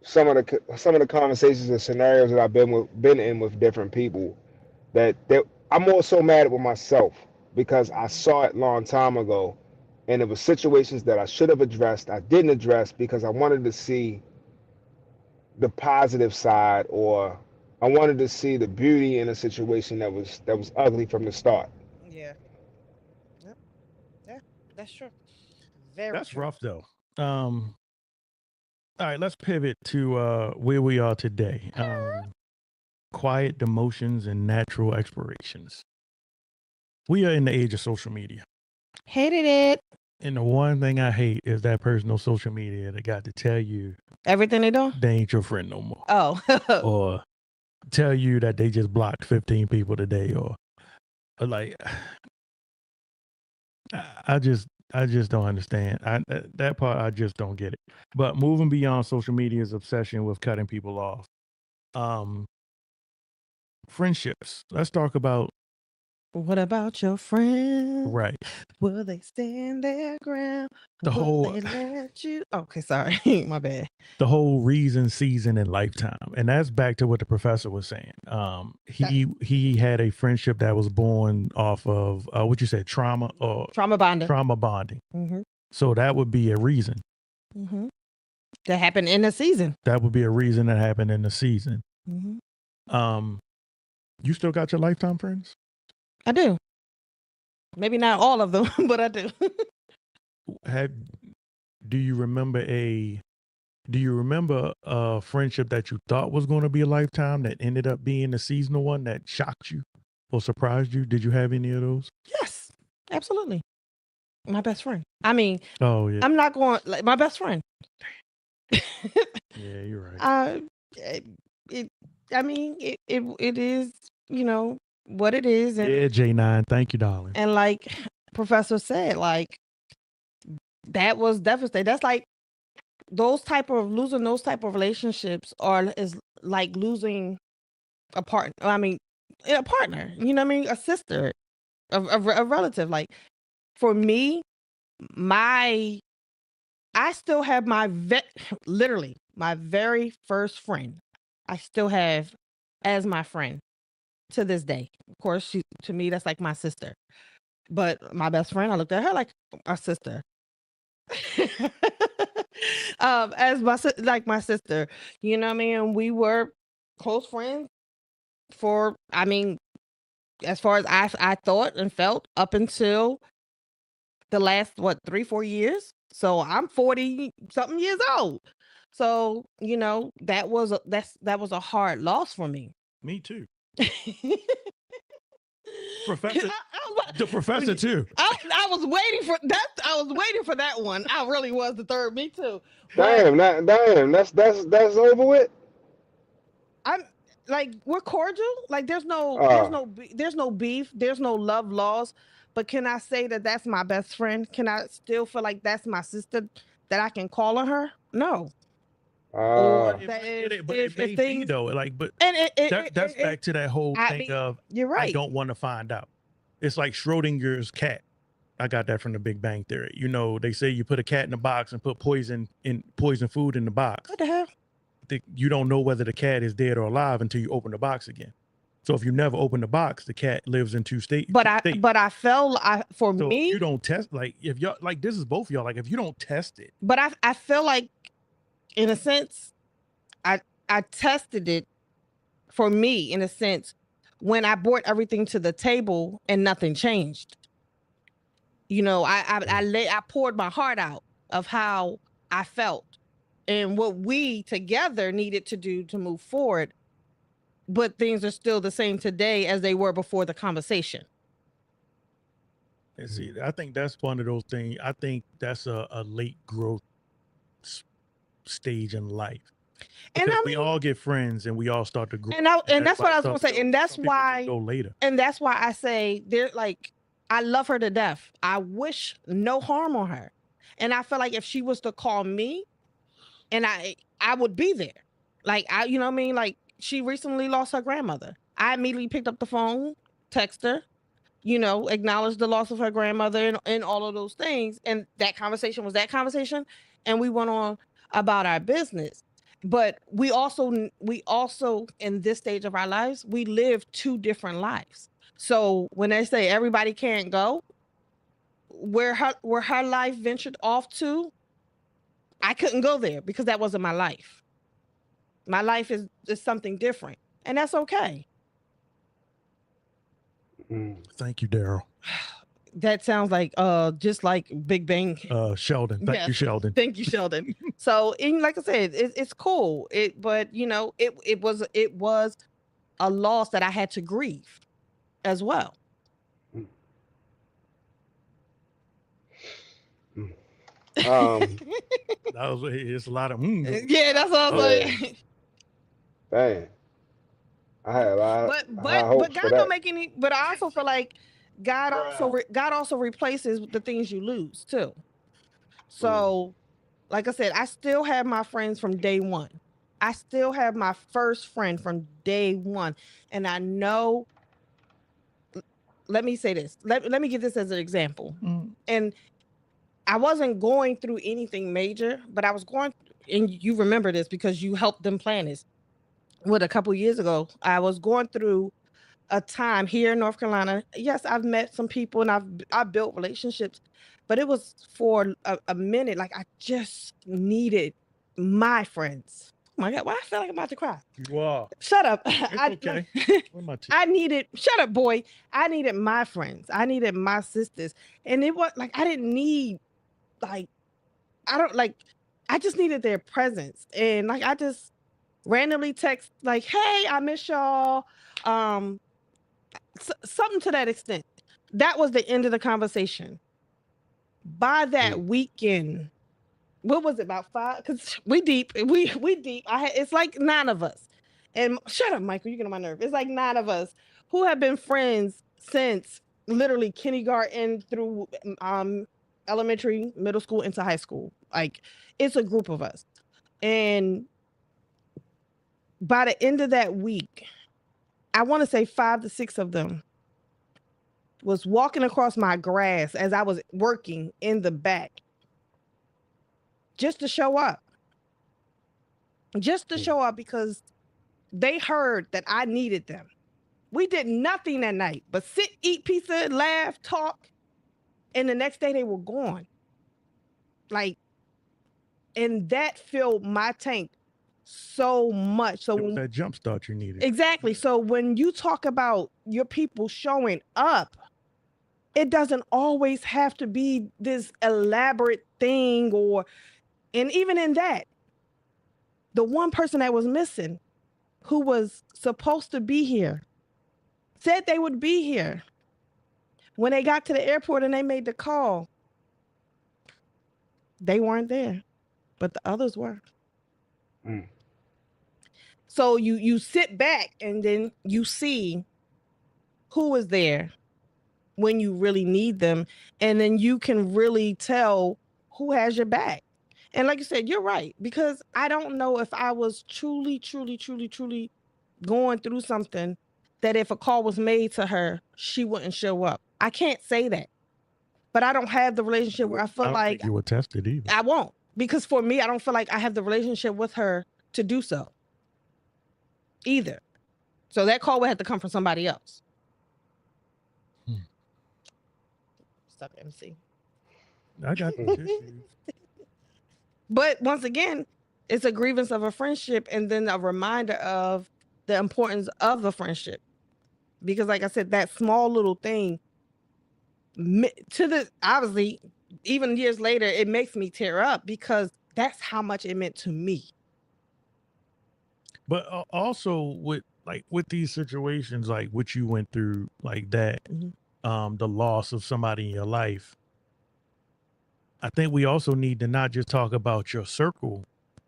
some of the conversations and scenarios that I've been in with different people that I'm more so mad with myself because I saw it long time ago, and it was situations that I should have addressed, I didn't address because I wanted to see the positive side, or I wanted to see the beauty in a situation that was ugly from the start. Yeah. Yep. Yeah. That's true. Very That's true. rough, though. All right, let's pivot to where we are today. Quiet demotions and natural expirations. We are in the age of social media. Hated it. And the one thing I hate is that person on social media that got to tell you Everything they do? they ain't your friend no more. Oh. Or tell you that they just blocked 15 people today, or like I just don't understand. That part I just don't get it. But moving beyond social media's obsession with cutting people off. Friendships. Let's talk about What about your friends? right. Will they stand their ground? The Will whole they let you? Okay, sorry. My bad. the whole reason, season, and lifetime. And that's back to what the professor was saying. He had a friendship that was born off of what you said, trauma or Trauma bonding. trauma bonding. Mm-hmm. So that would be a reason. Mm-hmm. That happened in the season. That would be a reason that happened in the season. Mm-hmm. You still got your lifetime friends? I do. Maybe not all of them, but I do. Do you remember a friendship that you thought was going to be a lifetime that ended up being a seasonal one that shocked you or surprised you? Did you have any of those? Yes, absolutely. My best friend. I mean, Oh yeah. I'm not going like my best friend. Yeah, you're right. It is what it is. And, Yeah, J9. Thank you, darling. and like Professor said, like, that was devastating. That's like losing those type of relationships is like losing a partner. I mean, a partner, you know what I mean? A sister, a relative. Like, for me, I still have literally my very first friend. I still have as my friend to this day. Of course, to me, that's like my sister. But my best friend, I looked at her like a sister. As my sister, you know what I mean? We were close friends for, I mean, as far as I thought and felt up until the last 3-4 years. So I'm 40 something years old. So, that was a hard loss for me. Me too. Professor, the professor too. I was waiting for that. I was waiting for that one. I really was the third. Me too. Damn, that's over with. I'm like, we're cordial. Like, there's no beef. There's no love lost. But can I say that that's my best friend? Can I still feel like that's my sister that I can call on her? No. Or it may be though, like, but that's back to that whole thing of, you're right. I don't want to find out. It's like Schrodinger's cat. I got that from the Big Bang Theory. They say you put a cat in a box and put poison food in the box. What the hell? You don't know whether the cat is dead or alive until you open the box again. So if you never open the box, the cat lives in two states. But I felt so me, you don't test, like, if y'all, like, this is both of y'all, like, if you don't test it. But I feel like, in a sense, I tested it for me, in a sense, when I brought everything to the table and nothing changed. I poured my heart out of how I felt and what we together needed to do to move forward. But things are still the same today as they were before the conversation. And see, I think that's one of those things. I think that's a late growth stage in life. Because we all get friends and we all start to grow. And that's what I was going to say. And that's why go later. And that's why I say, I love her to death. I wish no harm on her. And I feel like if she was to call me, and I would be there. Like, you know what I mean? Like, she recently lost her grandmother. I immediately picked up the phone, text her, acknowledged the loss of her grandmother and all of those things. And that conversation was that conversation. And we went on about our business. But we also, in this stage of our lives, we live two different lives. So when they say everybody can't go, where her life ventured off to, I couldn't go there because that wasn't my life. My life is something different, and that's okay. Thank you, Daryl. That sounds like just like Big Bang. Sheldon. Thank you, Sheldon. Thank you, Sheldon. So, like I said, it's cool. But it was a loss that I had to grieve as well. It's a lot of yeah, that's what I was like. Dang. I had a lot. But God don't make any. But I also feel like God also replaces the things you lose too. So, like I said, I still have my friends from day one. I still have my first friend from day one, and I know. Let me say this. Let me give this as an example. And I wasn't going through anything major, but I was going, and you remember this because you helped them plan this. A couple years ago, I was going through a time here in North Carolina. Yes, I've met some people and I've built relationships, but it was for a minute. Like, I just needed my friends. Oh my God, why I feel like I'm about to cry. Wow. Shut up. It's okay. Shut up, boy. I needed my friends. I needed my sisters. And it was like, I didn't need, like, I just needed their presence. And like, I just randomly text like, hey, I miss y'all. Something to that extent. That was the end of the conversation. By that weekend, what was it, about 5? Because we deep. It's like 9 of us. And shut up, Michael, you get on my nerve. It's like 9 of us who have been friends since literally kindergarten through elementary, middle school into high school. Like it's a group of us. And by the end of that week, I want to say 5 to 6 of them was walking across my grass as I was working in the back just to show up. Just to show up because they heard that I needed them. We did nothing that night but sit, eat pizza, laugh, talk, and the next day they were gone. Like, and that filled my tank so much. So It was that jump start you needed. exactly. So when you talk about your people showing up, it doesn't always have to be this elaborate thing and even in that, the one person that was missing who was supposed to be here said they would be here. When they got to the airport and they made the call, they weren't there, but the others were. Mm. So you sit back and then you see who is there when you really need them, and then you can really tell who has your back. And like you said, you're right, because I don't know if I was truly going through something that if a call was made to her, she wouldn't show up. I can't say that, but I don't have the relationship where I feel I don't like think you were tested either. I won't, because for me, I don't feel like I have the relationship with her to do so either. So that call would have to come from somebody else. Stop MC. I got the tissues. But once again, it's a grievance of a friendship and then a reminder of the importance of the friendship. Because like I said, that small little thing obviously, even years later, it makes me tear up because that's how much it meant to me. But also with these situations, like what you went through, like that, the loss of somebody in your life, I think we also need to not just talk about your circle,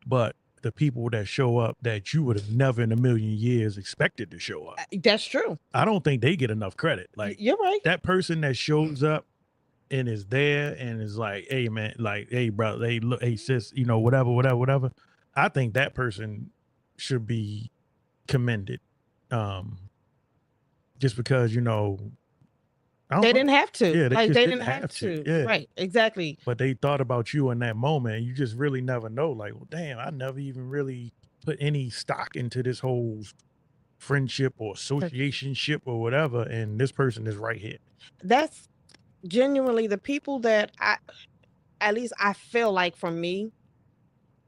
but the people that show up that you would have never in a million years expected to show up. That's true. I don't think they get enough credit. Like, you're right. That person that shows up and is there and is like, hey man, like, hey brother, hey look, hey sis, whatever. I think that person should be commended. Just because, they didn't have to. Yeah, they didn't have to. Yeah. Right, exactly. But they thought about you in that moment. You just really never know. Like, well, damn, I never even really put any stock into this whole friendship or associationship or whatever. And this person is right here. That's genuinely the people that at least I feel like for me,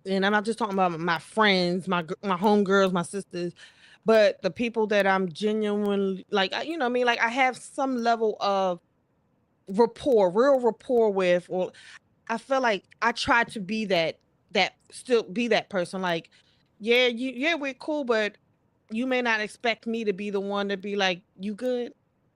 and I'm not just talking about my friends, my homegirls, my sisters, but the people that I'm genuinely like, you know what I mean? Like I have some level of real rapport with, or I feel like I try to be still be that person. Like, yeah, we're cool, but you may not expect me to be the one to be like, you good?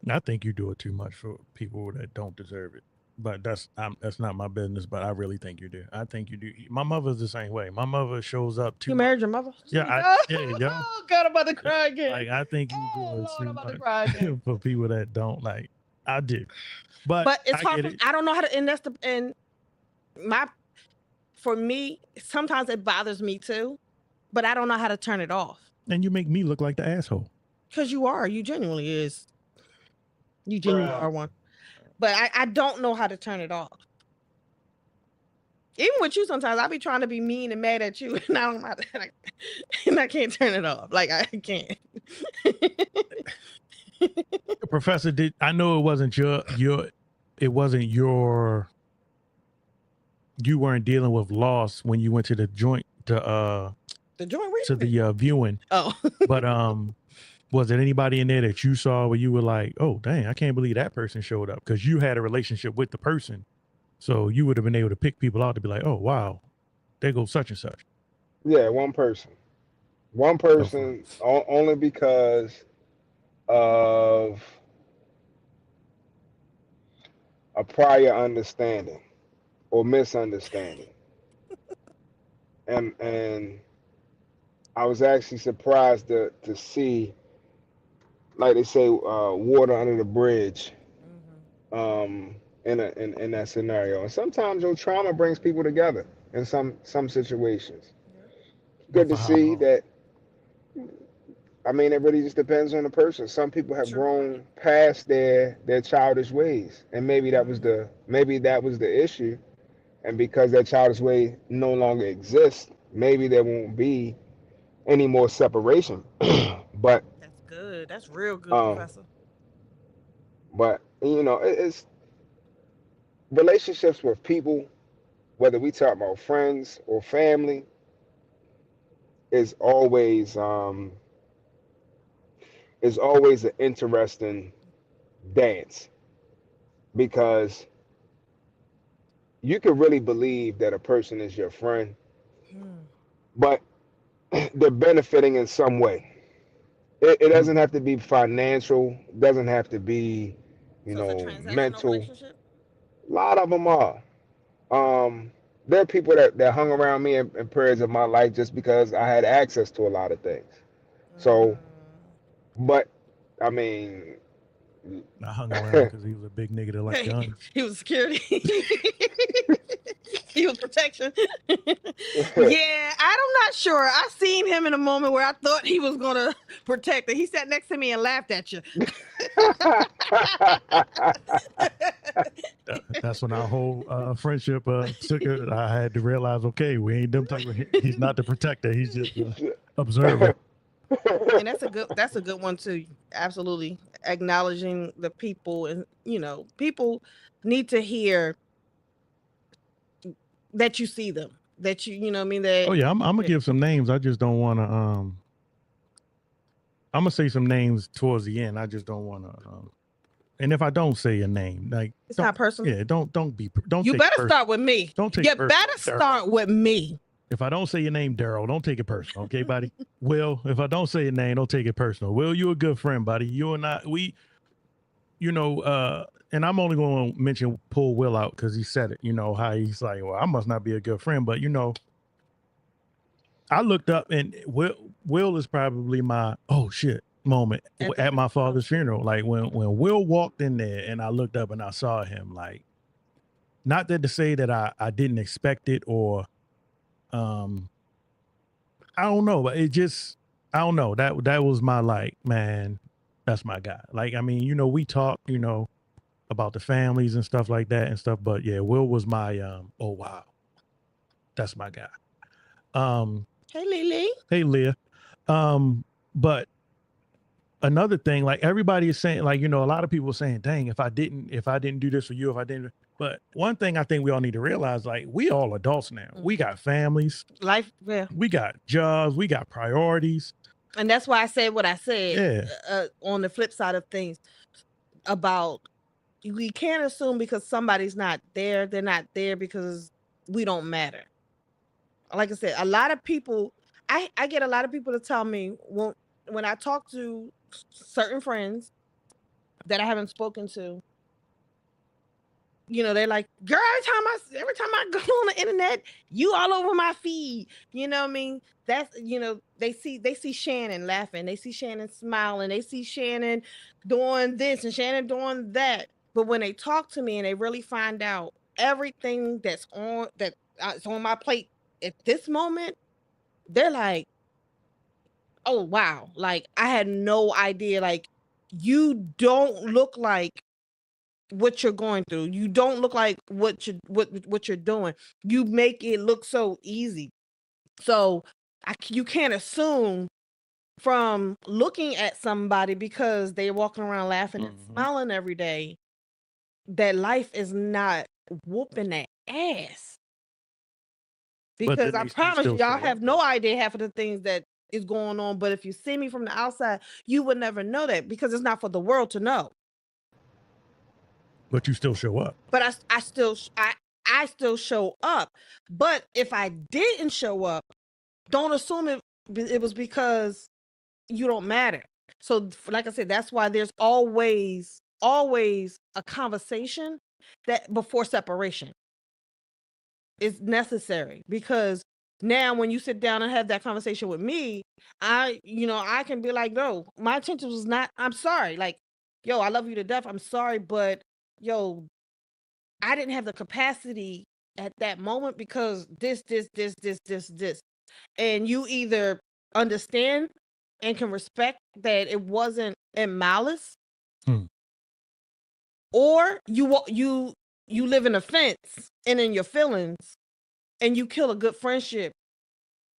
I think you do it too much for people that don't deserve it. But that's not my business. But I really think you do. I think you do. My mother's the same way. My mother shows up too. You married your mother? Yeah, yeah. Oh God, I'm about to cry again. Like I think you do it Lord, too I'm about to much cry again. for people that don't. Like I do, but it's hard. I don't know how to. And that's for me, sometimes it bothers me too, but I don't know how to turn it off. And you make me look like the asshole. Because you are. You genuinely is. You genuinely are one. But I don't know how to turn it off. Even with you, sometimes I be trying to be mean and mad at you, and I don't know how to, and I can't turn it off. Like I can't. Professor, I know it wasn't you weren't dealing with loss when you went to the joint the joint to the viewing. Oh. But was there anybody in there that you saw where you were like, oh dang, I can't believe that person showed up? Because you had a relationship with the person, so you would have been able to pick people out to be like, oh wow, there goes such and such. Yeah, one person only because of a prior understanding or misunderstanding. and I was actually surprised to see like they say, water under the bridge. Mm-hmm. In that scenario, and sometimes your trauma brings people together in some situations. Yeah. But Good to for how see long? that. I mean, it really just depends on the person. Some people have True. grown past their childish ways, and Mm-hmm. maybe that was the issue. And because that childish way no longer exists, maybe there won't be any more separation. but That's good. That's real good, um, Professor. but it's relationships with people, whether we talk about friends or family, is always an interesting dance because you can really believe that a person is your friend, Hmm. but they're benefiting in some way. It Mm. doesn't have to be financial, doesn't have to be, So it's a transactional mental. relationship. A lot of them are. There are people that hung around me in periods of my life just because I had access to a lot of things. So, Mm. but I mean, I hung around because he was a big nigga that liked Hey, guns. he was security. He was protection. Yeah, I'm not sure. I seen him in a moment where I thought he was gonna protect it. He sat next to me and laughed at you. That's when our whole friendship took it. I had to realize, okay, we ain't them type of. He's not the protector. He's just the observer. And that's a good one too. Absolutely. Acknowledging the people, and people need to hear that you see them. That you know what I mean, Oh that yeah, I'm gonna yeah, give some names. I just don't want to. I'm gonna say some names towards the end. I just don't want to. And if I don't say a name, like it's don't, not personal. yeah, don't You take it better personal. start with me. Don't take You it personal, better Daryl. start with me. If I don't say your name, Daryl, don't take it personal, okay, buddy? Will, if I don't say your name, don't take it personal. Will, you a good friend, buddy. You and I, and I'm only going to mention pull Will out because he said it. You know how he's like, well, I must not be a good friend, but I looked up and Will is probably my oh shit moment at my father's funeral. Like when Will walked in there and I looked up and I saw him, like not that to say that I didn't expect it or um I don't know, but it just I don't know. That was my like, man, that's my guy. Like, I mean, we talk, about the families and stuff like that and stuff, but yeah, Will was my oh wow, that's my guy. Um, Hey, Lily. hey Leah. But another thing, like everybody is saying, like, a lot of people are saying, dang, if I didn't do this for you, if I didn't, but one thing I think we all need to realize, like, we all adults now. We got families, Life, yeah. we got jobs, we got priorities. And that's why I said what I said. Yeah. On the flip side of things, about we can't assume because somebody's not there, they're not there because we don't matter. Like I said, a lot of people, I get a lot of people to tell me when I talk to certain friends that I haven't spoken to, they're like, girl, every time I go on the internet, you all over my feed. You know what I mean? That's they see Shannon laughing, they see Shannon smiling, they see Shannon doing this and Shannon doing that. But when they talk to me and they really find out everything that's on my plate at this moment, they're like, oh wow, like I had no idea. Like, you don't look like what you're going through. You don't look like what you're doing. You make it look so easy. So you can't assume from looking at somebody because they're walking around laughing and smiling every day that life is not whooping that ass. Because I promise you, y'all have no idea half of the things that is going on. But if you see me from the outside, you would never know that because it's not for the world to know. But you still show up. But I still show up. But if I didn't show up, don't assume it was because you don't matter. So like I said, that's why there's always a conversation that before separation is necessary, because Now, when you sit down and have that conversation with me, I can be like, no, my intention was not, I'm sorry. Like, yo, I love you to death. I'm sorry, but yo, I didn't have the capacity at that moment because this. And you either understand and can respect that it wasn't in malice, Hmm. or you live in offense and in your feelings, and you kill a good friendship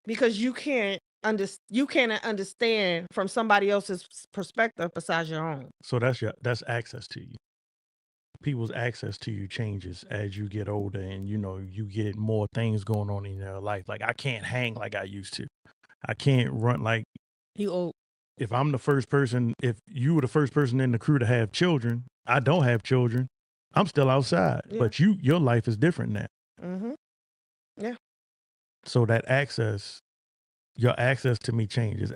because you can't understand from somebody else's perspective besides your own. So that's access to you. People's access to you changes as you get older, and you get more things going on in your life. Like, I can't hang like I used to. I can't run like You old. if you were the first person in the crew to have children. I don't have children. I'm still outside, Yeah. but your life is different now. Mm-hmm. Yeah. So that your access to me changes.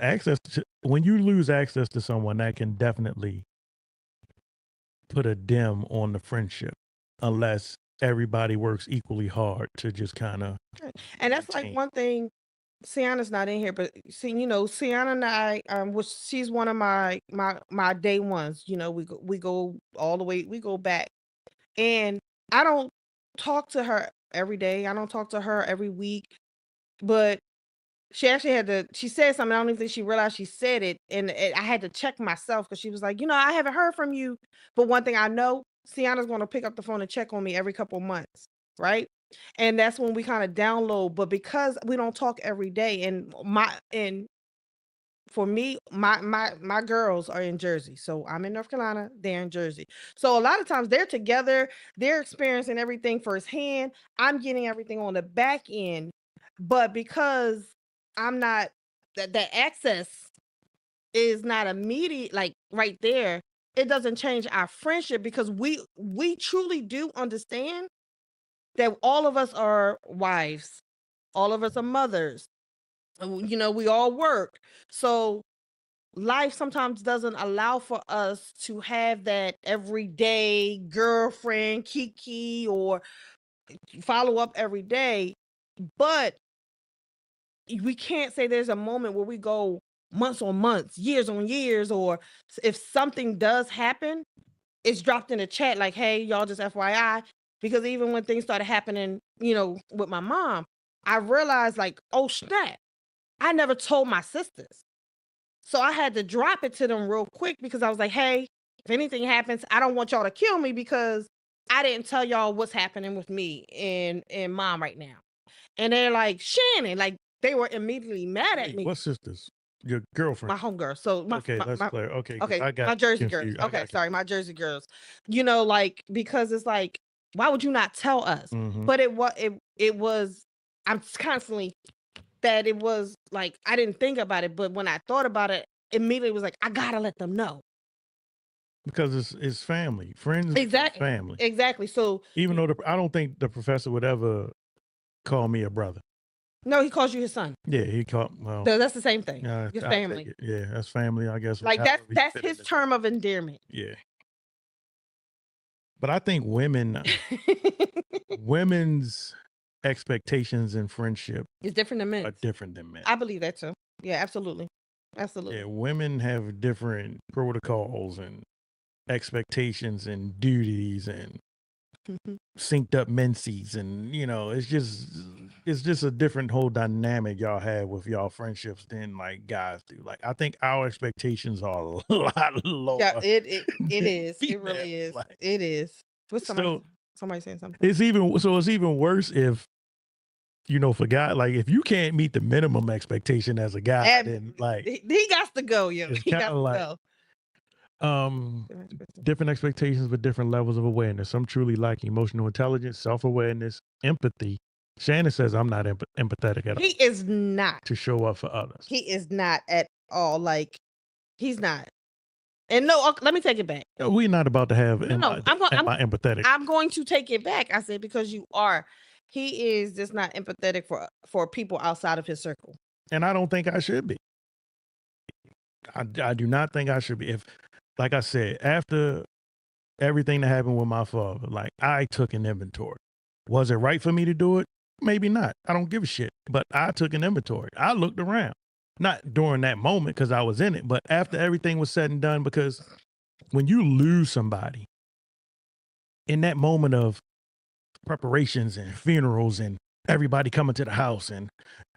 When you lose access to someone, that can definitely put a dim on the friendship, unless everybody works equally hard to just kind of. And that's like one thing. Sienna's not in here, but see, Sienna and I, which she's one of my day ones. We go all the way, we go back, and I don't talk to her every day. I don't talk to her every week, but she actually she said something. I don't even think she realized she said it. And I had to check myself because she was like, I haven't heard from you. But one thing I know, Sienna's going to pick up the phone and check on me every couple months. Right. And that's when we kind of download. But because we don't talk every day, and for me, my girls are in Jersey. So I'm in North Carolina, they're in Jersey. So a lot of times they're together, they're experiencing everything firsthand. I'm getting everything on the back end. But because I'm not that access is not immediate, like right there, it doesn't change our friendship because we truly do understand that all of us are wives, all of us are mothers. We all work. So life sometimes doesn't allow for us to have that everyday girlfriend kiki or follow up every day. But we can't say there's a moment where we go months on months, years on years, or if something does happen, it's dropped in the chat like, hey, y'all, just FYI. Because even when things started happening, with my mom, I realized like, oh snap, I never told my sisters. So I had to drop it to them real quick because I was like, hey, if anything happens, I don't want y'all to kill me because I didn't tell y'all what's happening with me and mom right now. And they're like, Shannon, like they were immediately mad at me. What sisters? Your girlfriend? My homegirl. So Okay, that's clear. Okay, okay, I got my Jersey confused. girls. Okay, sorry, my Jersey girls. Like because it's like, why would you not tell us? Mhm. But it was. I'm constantly that it was like I didn't think about it, but when I thought about it, immediately it was like I gotta let them know. Because it's family, friends, Exactly. family. Exactly. So Even though I don't think the professor would ever call me a brother. no, he calls you his son. Yeah, he called. Well, So that's the same thing. I'll Your take family. it. Yeah, that's family, I guess. Like however you that's fit his it in. term of endearment. Yeah. But I think women's expectations in friendship It's different than are men. different than men. I believe that too. Yeah, absolutely. Absolutely. Yeah, women have different protocols and expectations and duties and synced up menses, and it's just a different whole dynamic y'all have with y'all friendships than like guys do. Like, I think our expectations are a lot lower. Yeah, it than is. It really females. is. Like, It is. What's so somebody saying something? it's even worse if for guy, like if you can't meet the minimum expectation as a guy, then like he got to go, yo. it's He got kind to of like go. different expectations with different levels of awareness. Some truly like emotional intelligence, self-awareness, empathy. Shannon says I'm not empathetic at all. He is not To show up for others. He is not at all. Like he's not. And no, let me take it back. We're not about to have I'm empathetic. I'm going to take it back. I said because you are. He is just not empathetic for people outside of his circle. And I don't think I should be. I do not think I should be. If, like I said, after everything that happened with my father, like I took an inventory. Was it right for me to do it? Maybe not. I don't give a shit. But I took an inventory. I looked around. Not during that moment because I was in it, but after everything was said and done, because when you lose somebody in that moment of preparations and funerals and everybody coming to the house and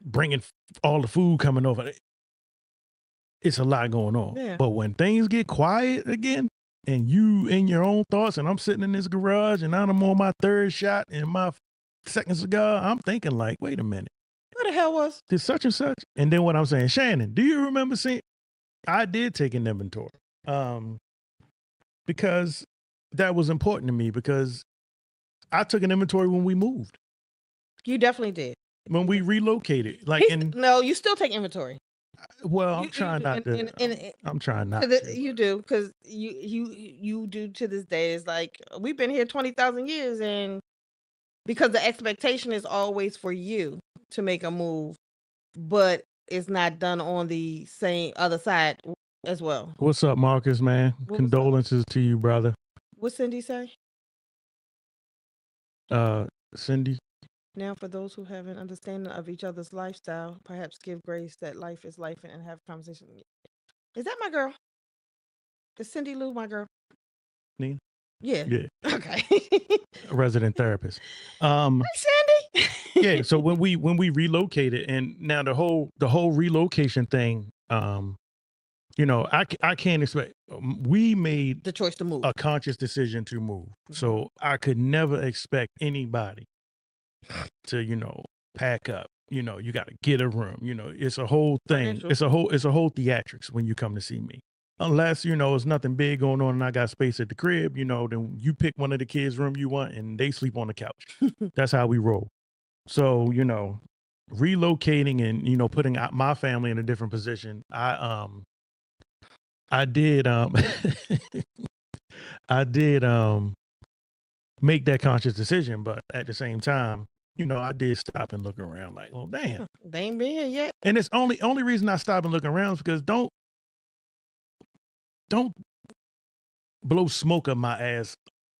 bringing all the food coming over, it's a lot going on. Yeah. But when things get quiet again and you in your own thoughts and I'm sitting in this garage and I'm on my third shot and my second cigar, I'm thinking like, wait a minute, Where the hell was? did such and such? And then what I'm saying, Shannon, do you remember seeing? I did take an inventory because that was important to me, because I took an inventory when we moved, You definitely did. when we relocated. Like, No, you still take inventory. well, I'm You trying do, not and- to. I'm trying not To to. you do, because you do to this day. It's like we've been here 20,000 years, and because the expectation is always for you to make a move, but it's not done on the same other side as well. What's up, Marcus, man? What was up? Condolences to you, brother. What Cindy say? Cindy. Now, for those who have an understanding of each other's lifestyle, perhaps give grace that life is life and have conversation. Is that my girl? Is Cindy Lou my girl? Nina? Yeah. Yeah, Okay. resident therapist. Hey, Sandy. Yeah. So when we relocated, and now the whole relocation thing, you know, I can't expect. We made The choice to move. a conscious decision to move, so I could never expect anybody to, you know, pack up. You know, you got to get a room. You know, it's a whole thing. Financial. It's a whole theatrics when you come to see me. Unless, you know, it's nothing big going on and I got space at the crib, you know, then you pick one of the kids' room you want and they sleep on the couch. That's how we roll. So, you know, relocating and, you know, putting out my family in a different position, I did I did make that conscious decision, but at the same time, you know, I did stop and look around like, well, damn. They ain't been here yet. And it's only reason I stop and look around is because don't blow smoke up my ass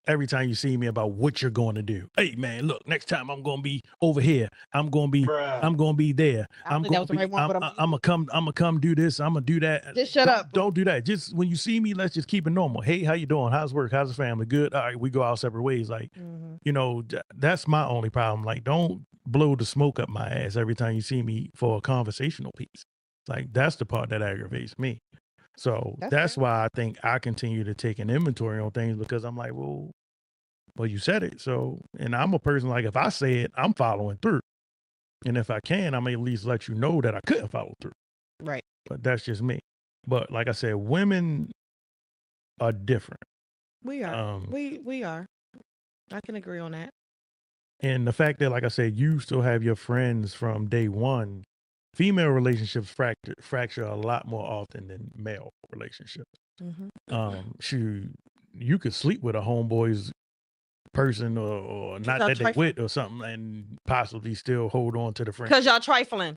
every time you see me about what you're going to do. Hey man, look, next time I'm going to be over here. I'm going to be there. I don't think that was the right one, but I'm gonna come do this. I'm gonna do that. Just shut up. Don't do that. Just when you see me, let's just keep it normal. Hey, how you doing? How's work? How's the family? Good. All right, we go our separate ways. Like, you know, that's my only problem. Like, don't blow the smoke up my ass every time you see me for a conversational piece. Like, that's the part that aggravates me. So that's why I think I continue to take an inventory on things, because I'm like, well, you said it. So, and I'm a person, like, if I say it, I'm following through. And if I can, I may at least let you know that I couldn't follow through. Right. But that's just me. But like I said, women are different. We are. We are. I can agree on that. And the fact that, like I said, you still have your friends from day one. Female relationships fracture a lot more often than male relationships. Shoot, you could sleep with a homeboy's person or not that they with or something, and possibly still hold on to the friend. Because y'all trifling.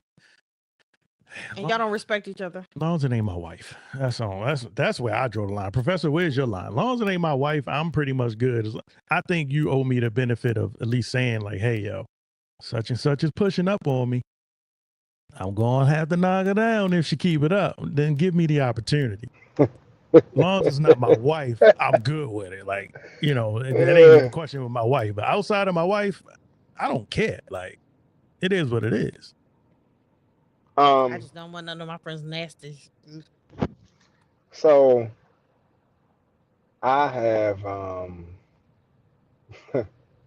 And y'all don't respect each other. As long as it ain't my wife. That's all. That's where I draw the line. Professor, where's your line? As long as it ain't my wife, I'm pretty much good. I think you owe me the benefit of at least saying, like, hey, yo, such and such is pushing up on me. I'm going to have to knock her down if she keep it up. Then give me the opportunity. As long as it's not my wife, I'm good with it. Like, you know, it ain't even a question with my wife. But outside of my wife, I don't care. Like, it is what it is. I just don't want none of my friends nasty. So I have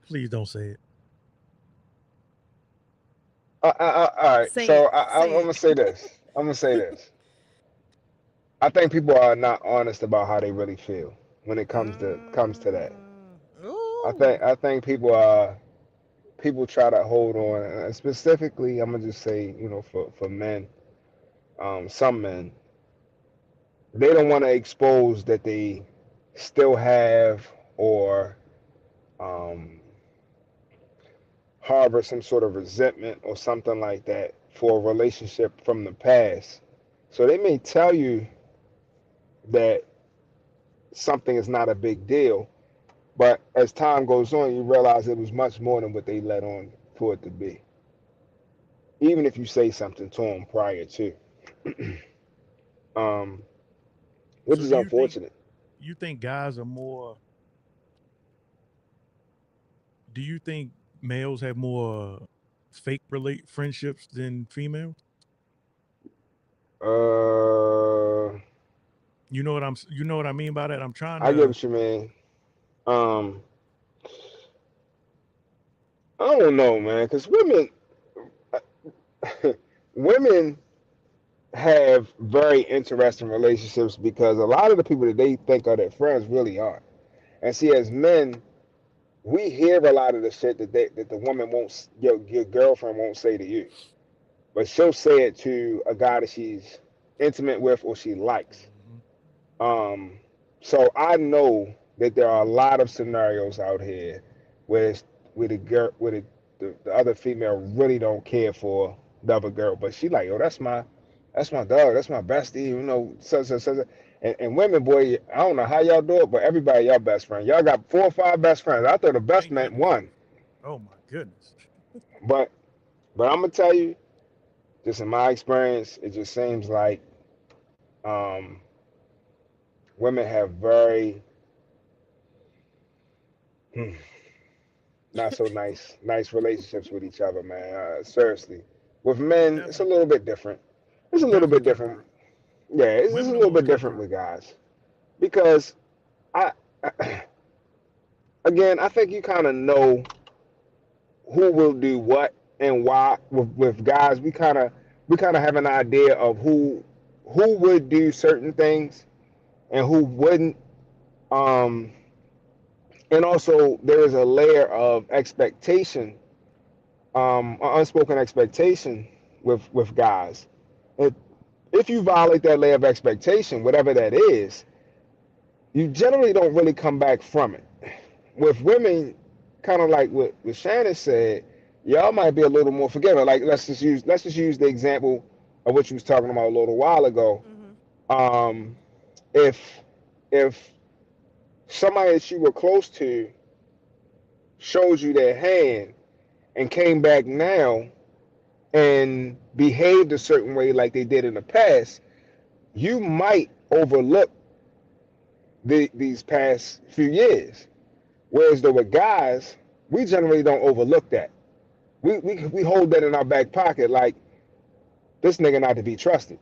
Please don't say it. all right. Say So it. I'm gonna say this. I think people are not honest about how they really feel when it comes to that. Ooh. I think people try to hold on, and specifically, I'm gonna just say, you know, for men, some men, they don't want to expose that they still have or harbor some sort of resentment or something like that for a relationship from the past. So they may tell you that something is not a big deal, but as time goes on, you realize it was much more than what they let on for it to be. even if you say something to them prior to, um, which So is do unfortunate. you think guys are more? Do you think males have more fake relate friendships than females? Uh, You know what I mean by that? I'm trying I get to. what you mean. Um, I don't know, man, because women have very interesting relationships because a lot of the people that they think are their friends really are. And see, as men, we hear a lot of the shit that the woman won't, your girlfriend won't say to you, but she'll say it to a guy that she's intimate with or she likes. Mhm. Um, so I know that there are a lot of scenarios out here where where the girl, where the other female really don't care for the other girl, but she like, yo, that's my dog, that's my bestie, you know, such. And women, boy, I don't know how y'all do it, but everybody y'all best friend. Y'all got 4 or 5 best friends. I thought the best Thank meant goodness. one, Oh my goodness. but I'm gonna tell you, just in my experience, it just seems like um, women have very hmm, not so nice relationships with each other, man. Seriously, with men, it's a Definitely, little bit different. It's a little definitely bit different. cutthroat. Yeah, it's a Women are little more bit different cutthroat. with guys because I, again, I think you kind of know who will do what and why. With guys, we kind of have an idea of who would do certain things and who wouldn't. Um, and also there is a layer of expectation, unspoken expectation with guys. If if you violate that layer of expectation, whatever that is, you generally don't really come back from it. With women, kind of like what Shannon said, y'all might be a little more forgiving. Like let's just use the example of what you was talking about a little while ago. Mm-hmm. Um, if if somebody that you were close to showed you their hand and came back now and behaved a certain way like they did in the past, you might overlook these past few years. Whereas though with guys, we generally don't overlook that. We hold that in our back pocket like this nigga not to be trusted.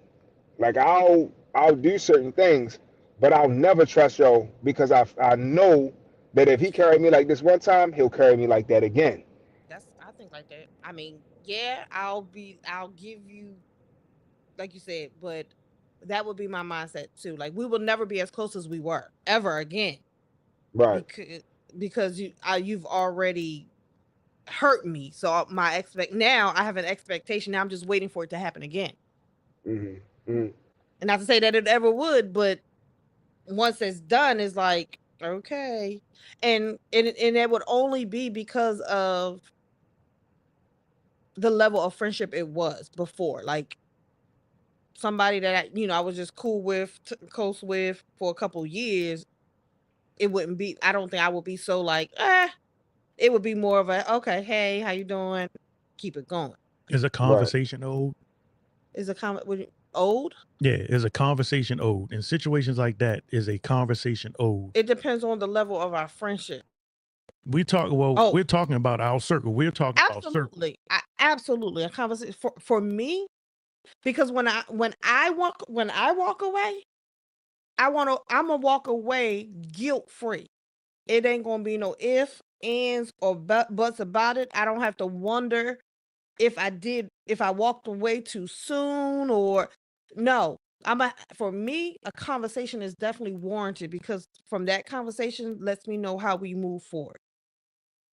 Like I'll do certain things, but I'll never trust yo because I know that if he carried me like this one time, he'll carry me like that again. I think like that. I mean, yeah, I'll give you, like you said, but that would be my mindset too. Like we will never be as close as we were ever again Right. because you've already hurt me. So my expect now I have an expectation. Now I'm just waiting for it to happen again. Hmm. Hmm. And not to say that it ever would, but once it's done, it's like okay, and it would only be because of the level of friendship it was before. Like somebody that I was just cool with, close with for a couple years. It wouldn't be. I don't think I would be so like It would be more of a okay, hey, how you doing? Keep it going. Is a Right. conversation old? Is a comment old? Yeah, is a conversation old? In situations like that, is a conversation old? It depends on the level of our friendship. Oh, We're talking about our circle. We're talking about circle. absolutely a conversation for me because when I walk away, I'm gonna walk away guilt free. It ain't gonna be no if, ands, or buts about it. I don't have to wonder if I walked away too soon or no. For me, a conversation is definitely warranted because from that conversation lets me know how we move forward.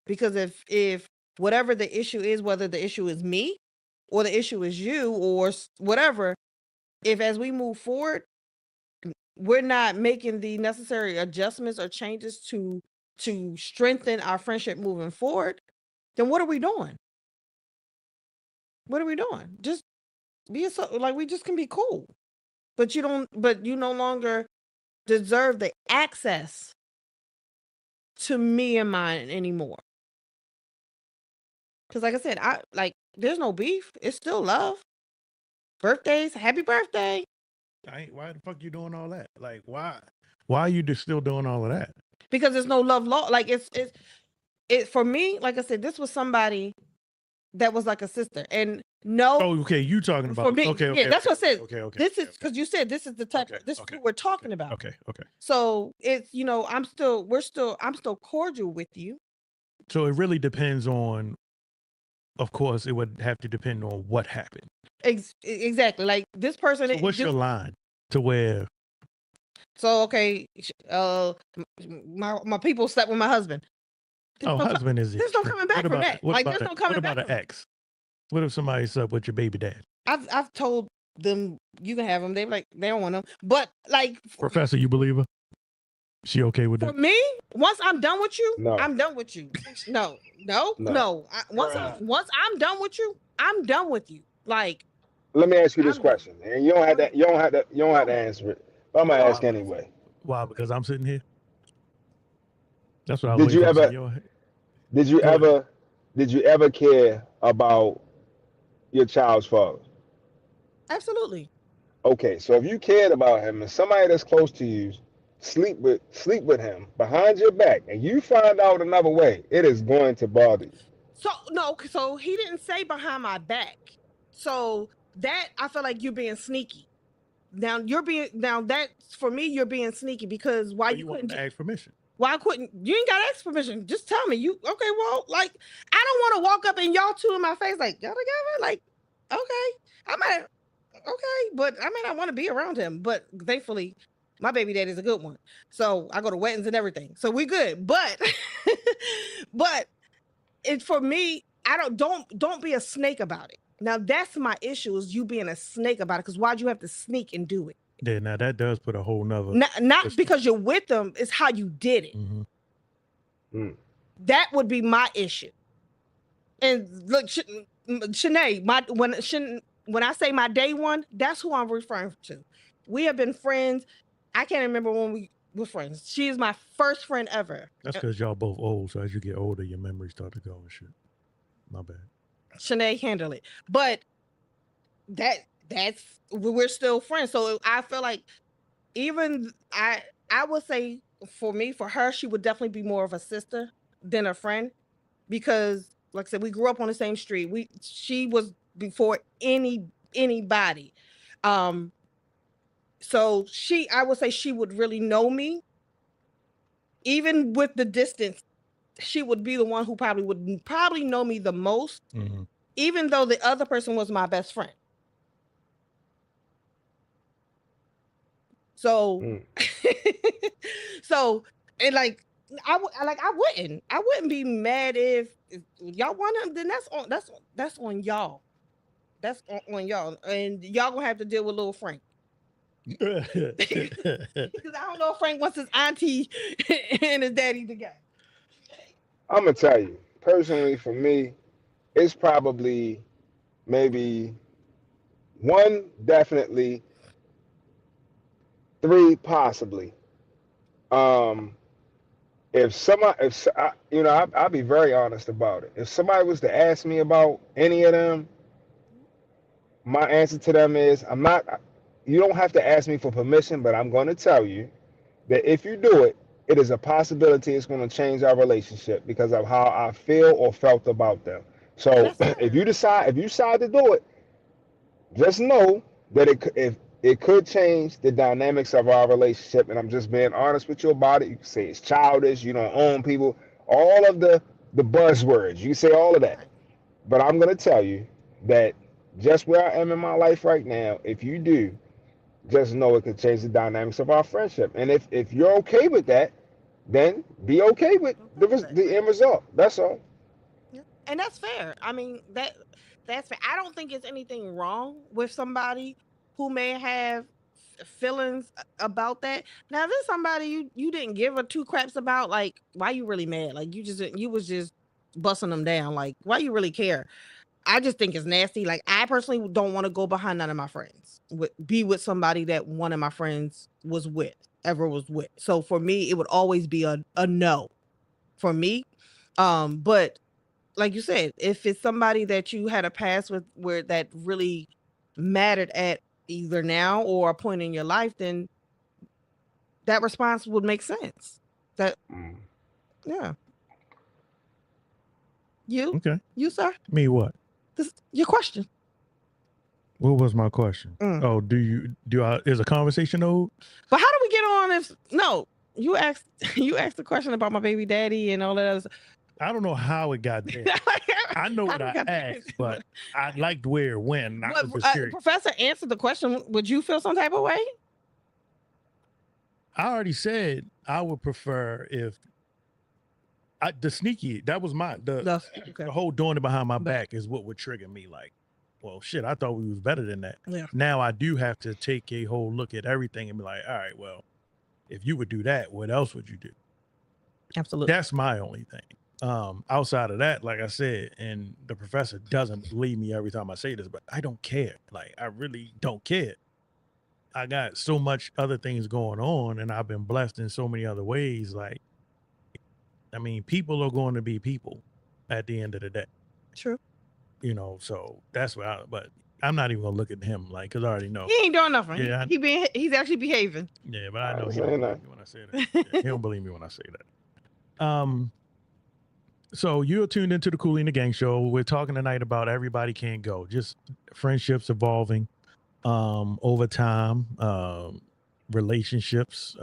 Because if whatever the issue is, whether the issue is me or the issue is you or whatever, if as we move forward, we're not making the necessary adjustments or changes to strengthen our friendship moving forward, then what are we doing? What are we doing? Just like we just can be cool. But you no longer deserve the access to me and mine anymore. Cuz like I said, I like There's no beef. It's still love. Birthdays, happy birthday. Why the fuck you doing all that? Like, why are you just still doing all of that? Because there's no love law. Like it for me, like I said, this was somebody that was like a sister. And no, Oh, okay, you talking about for me, okay, yeah, that's what I said. okay. This is because you said this is the type Okay, this is okay, who we're talking about. Okay. So it's I'm still cordial with you. So it really depends on, of course, it would have to depend on what happened. Exactly. Like this person. So what's your line to where? So okay, my people slept with my husband. Oh, husband is it? There's no coming back from that. Like there's no coming back. What about an ex? What if somebody slept with your baby dad? I've told them you can have them. They're like they don't want them. But like, Professor, you believe her? She okay with that? For me, once I'm done with you, No. I'm done with you. No. Once I'm done with you, I'm done with you. Like, let me ask you this question, and you don't have to answer it. But I'm gonna ask anyway. Why? Because I'm sitting here. That's what I Did you ever care about your child's father? Absolutely. Okay, so if you cared about him and somebody that's close to you sleep with him behind your back and you find out another way, it is going to bother you. So he didn't say behind my back. So that I feel like you're being sneaky. Now that's for me, you're being sneaky because why you couldn't ask permission? Why couldn't you ain't got to ask permission? Just tell me. You okay? Well, like I don't want to walk up and y'all two in my face like y'all together. Like, okay, but I may not want to be around him. But thankfully, my baby daddy's a good one. So I go to weddings and everything. So we good. But but it's for me, don't be a snake about it. Now that's my issue is you being a snake about it, because why'd you have to sneak and do it? Yeah, now that does put a whole nother not because you're with them, it's how you did it. Mm-hmm. That would be my issue. And look, Shanae, when I say my day one, that's who I'm referring to. We have been friends. I can't remember when we were friends. She is my first friend ever. That's because y'all both old, so as you get older, your memories start to go and shit. My bad. Shanae, handle it. But that's we're still friends. So I feel like even I would say for her, she would definitely be more of a sister than a friend, because like I said, we grew up on the same street. She was before anybody. So I would say she would really know me. Even with the distance, she would be the one who probably know me the most, even though the other person was my best friend. So, and like I wouldn't be mad if y'all want him. Then that's on y'all. That's on y'all, and y'all gonna have to deal with little Frank. Because I don't know if Frank wants his auntie and his daddy together. I'm gonna tell you personally, for me, it's probably maybe 1, definitely 3, possibly. I'll be very honest about it. If somebody was to ask me about any of them, my answer to them is you don't have to ask me for permission, but I'm going to tell you that if you do it, it is a possibility it's going to change our relationship because of how I feel or felt about them. So if you decide to do it, just know that it could change the dynamics of our relationship. And I'm just being honest with you about it. You can say it's childish, you don't own people, all of the buzzwords. You can say all of that. But I'm going to tell you that just where I am in my life right now, if you do, just know it could change the dynamics of our friendship. And if you're okay with that, then be okay with the end result. That's all. And that's fair. I mean, that's fair. I don't think it's anything wrong with somebody who may have feelings about that. Now, if there's somebody you didn't give a two craps about, like, why you really mad? Like, you was just busting them down. Like, why you really care? I just think it's nasty. Like, I personally don't want to go behind none of my friends. Be with somebody that one of my friends was with. So for me, it would always be a no for me. But like you said, if it's somebody that you had a past with where that really mattered at either now or a point in your life, then that response would make sense. That yeah. Okay. You sir, Me what? this your question. What was my question? Oh, is a conversation old? But how do we get on if no? You asked the question about my baby daddy and all that other stuff. I don't know how it got there. I know what I asked, but I liked where it went. The professor answered the question. Would you feel some type of way? I already said I would prefer if the sneaky. That was the whole doing it behind my back is what would trigger me. Like, well, shit, I thought we was better than that. Yeah. Now I do have to take a whole look at everything and be like, all right, well, if you would do that, what else would you do? Absolutely. That's my only thing. Outside of that, like I said, and the professor doesn't believe me every time I say this, but I don't care. Like, I really don't care. I got so much other things going on, and I've been blessed in so many other ways. Like, I mean, people are going to be people at the end of the day. True. You know, so that's what but I'm not even gonna look at him like, because I already know he ain't doing nothing. Yeah, he's actually behaving. Yeah, but I know he don't believe me when I say that. Yeah, he don't believe me when I say that. So you're tuned into the Cooley The Gang show. We're talking tonight about everybody can't go, just friendships evolving over time, relationships,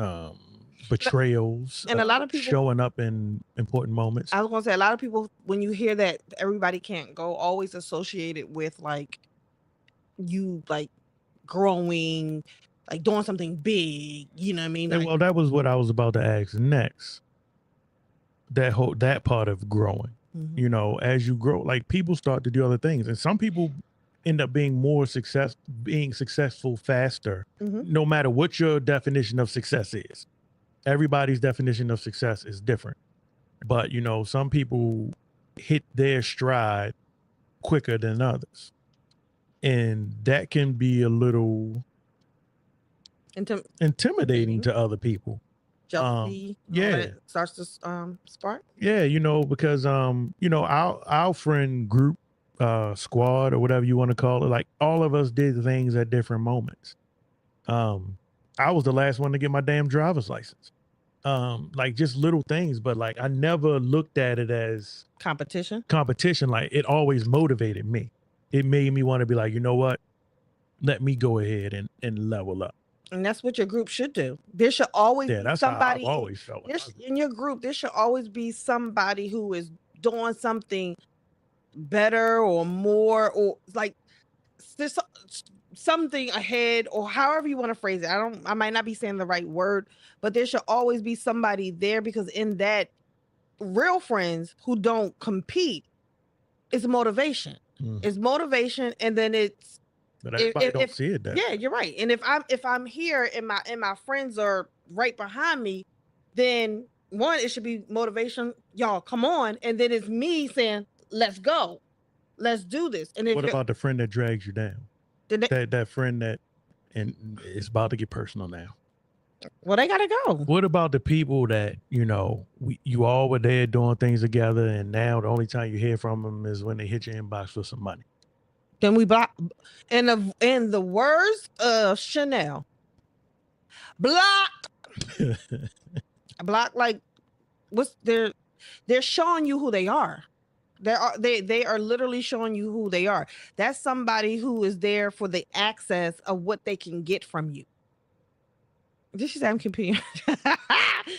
betrayals, and a lot of people showing up in important moments. I was gonna say a lot of people, when you hear that everybody can't go, always associate it with like you like growing, like doing something big. You know what I mean? Like, well, that was what I was about to ask next. That part of growing, you know, as you grow, like people start to do other things, and some people end up being successful faster, no matter what your definition of success is. Everybody's definition of success is different, but you know, some people hit their stride quicker than others, and that can be a little intimidating to other people. Jealousy, starts to spark. Yeah, you know, because you know, our friend group, squad, or whatever you want to call it, like all of us did things at different moments. I was the last one to get my damn driver's license. Like just little things, but like I never looked at it as competition. Like it always motivated me. It made me want to be like, you know what? Let me go ahead and level up. And that's what your group should do. There should always be somebody. How I've always felt. In your group, there should always be somebody who is doing something better or more, or like there's something ahead, or however you want to phrase it. I might not be saying the right word, but there should always be somebody there, because in that, real friends who don't compete, it's motivation. It's motivation, and then it's. But everybody don't see it that. Yeah, you're right. And if I'm here and my friends are right behind me, then one, it should be motivation. Y'all, come on. And then it's me saying, let's go. Let's do this. And then what about the friend that drags you down? That friend that, and it's about to get personal now. Well, they gotta go. What about the people that, you know, you all were there doing things together, and now the only time you hear from them is when they hit your inbox for some money? Then we block. In the words of Chanel, block. Block, like they're showing you who they are. They are literally showing you who they are. That's somebody who is there for the access of what they can get from you. Did she say I'm competing?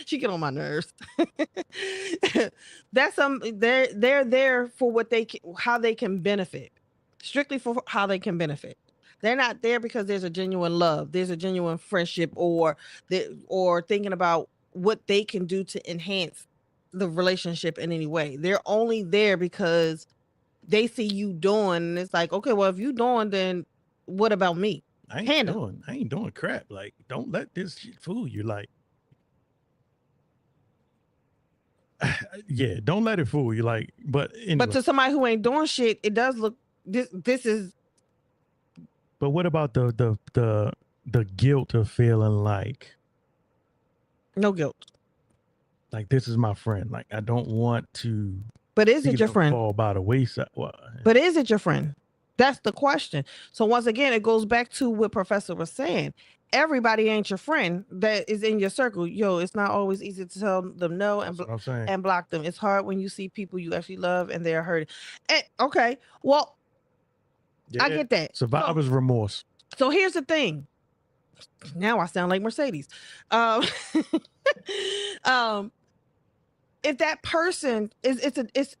She get on my nerves. That's they're there for what how they can benefit. Strictly for how they can benefit. They're not there because there's a genuine love, there's a genuine friendship, or thinking about what they can do to enhance the relationship in any way. They're only there because they see you doing, and it's like, okay, well, if you doing, then what about me? I ain't doing crap. Like, don't let this shit fool you. Like, yeah, don't let it fool you. Like, but anyway. But to somebody who ain't doing shit, it does look. This is. But what about the guilt of feeling like? No guilt. Like, this is my friend. Like, I don't want to But is See it your them friend? fall by the wayside. Well, But is it your friend? That's the question. So once again, it goes back to what Professor was saying. Everybody ain't your friend that is in your circle. Yo, it's not always easy to tell them no that's what I'm saying. and block them. It's hard when you see people you actually love and they're hurting. Okay, well, I Yeah, get that. survivor's remorse. So here's the thing. Now I sound like Mercedes. Um, if that person it's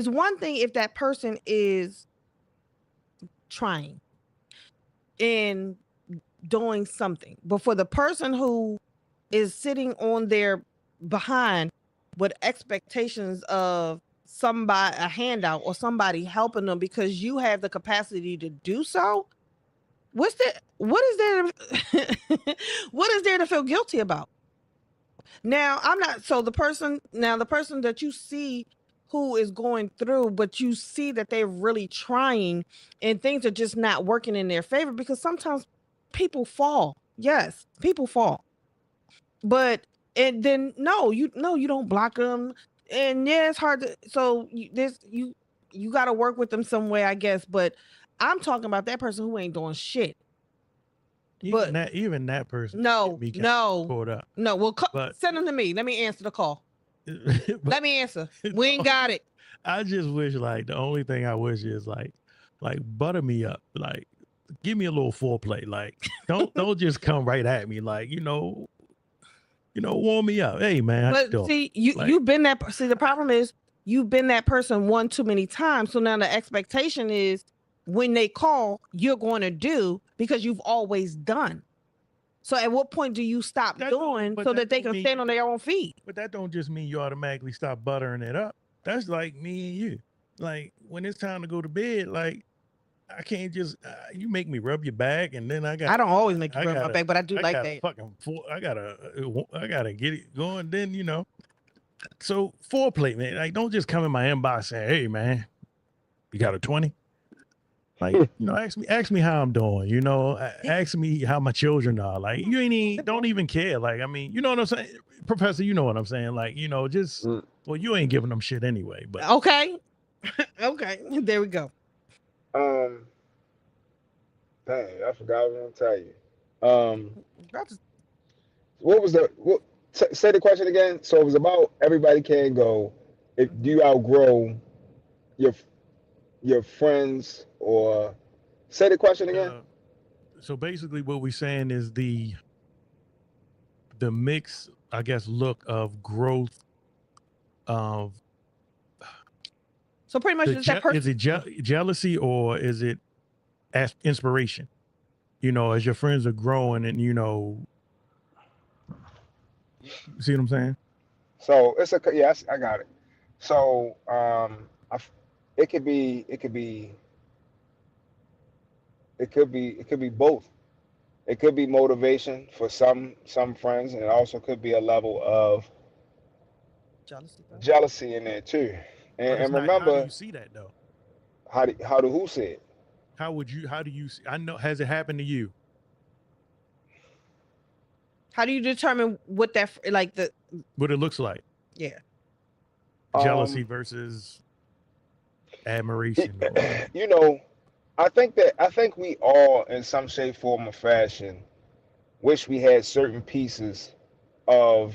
one thing if that person is trying and doing something, but for the person who is sitting on their behind with expectations of somebody a handout or somebody helping them because you have the capacity to do so, what is there what is there to feel guilty about? Now, I'm not so the person that you see who is going through, but you see that they're really trying and things are just not working in their favor because sometimes people fall. Yes, people fall. But and then you don't block them. And yeah, it's hard to so you got to work with them some way, I guess, but I'm talking about that person who ain't doing shit. Even that person No, be pulled up. no. Well, But send them to me. Let me answer the call. Let me answer. We ain't got it. I just wish like the only thing I wish is like butter me up, like give me a little foreplay, like don't just come right at me, like warm me up. Hey man, but see, you've been that. See, the problem is you've been that person one too many times. So now the expectation is when they call, you're going to do because you've always done. So at what point do you stop doing so that they can stand on their own feet? But that don't just mean you automatically stop buttering it up. That's like me and you. Like when it's time to go to bed, like I can't just you make me rub your back, and then I don't always make you rub my back, but I do like that. I gotta get it going. Then so foreplay, man. Like don't just come in my inbox saying, "Hey, man, you got a 20?" Like ask me how I'm doing. Ask me how my children are. Like don't even care. Like I mean, you know what I'm saying, Professor. You know what I'm saying. Like just well, you ain't giving them shit anyway. But okay, okay, there we go. Dang, I forgot what I'm tell you. What was say the question again? So it was about everybody can go. If do you outgrow your friends or say the question again? So basically, what we're saying is the mix, I guess, look of growth of. So pretty much is it jealousy or is it inspiration? As your friends are growing and see what I'm saying? So it's yes, I got it. So it could be both. It could be motivation for some friends, and it also could be a level of jealousy in there too. And remember, how do you see that though? How do who see it? How do you see? I know, has it happened to you? How do you determine what that what it looks like? Yeah. Jealousy versus admiration. I think we all, in some shape, form, or fashion, wish we had certain pieces of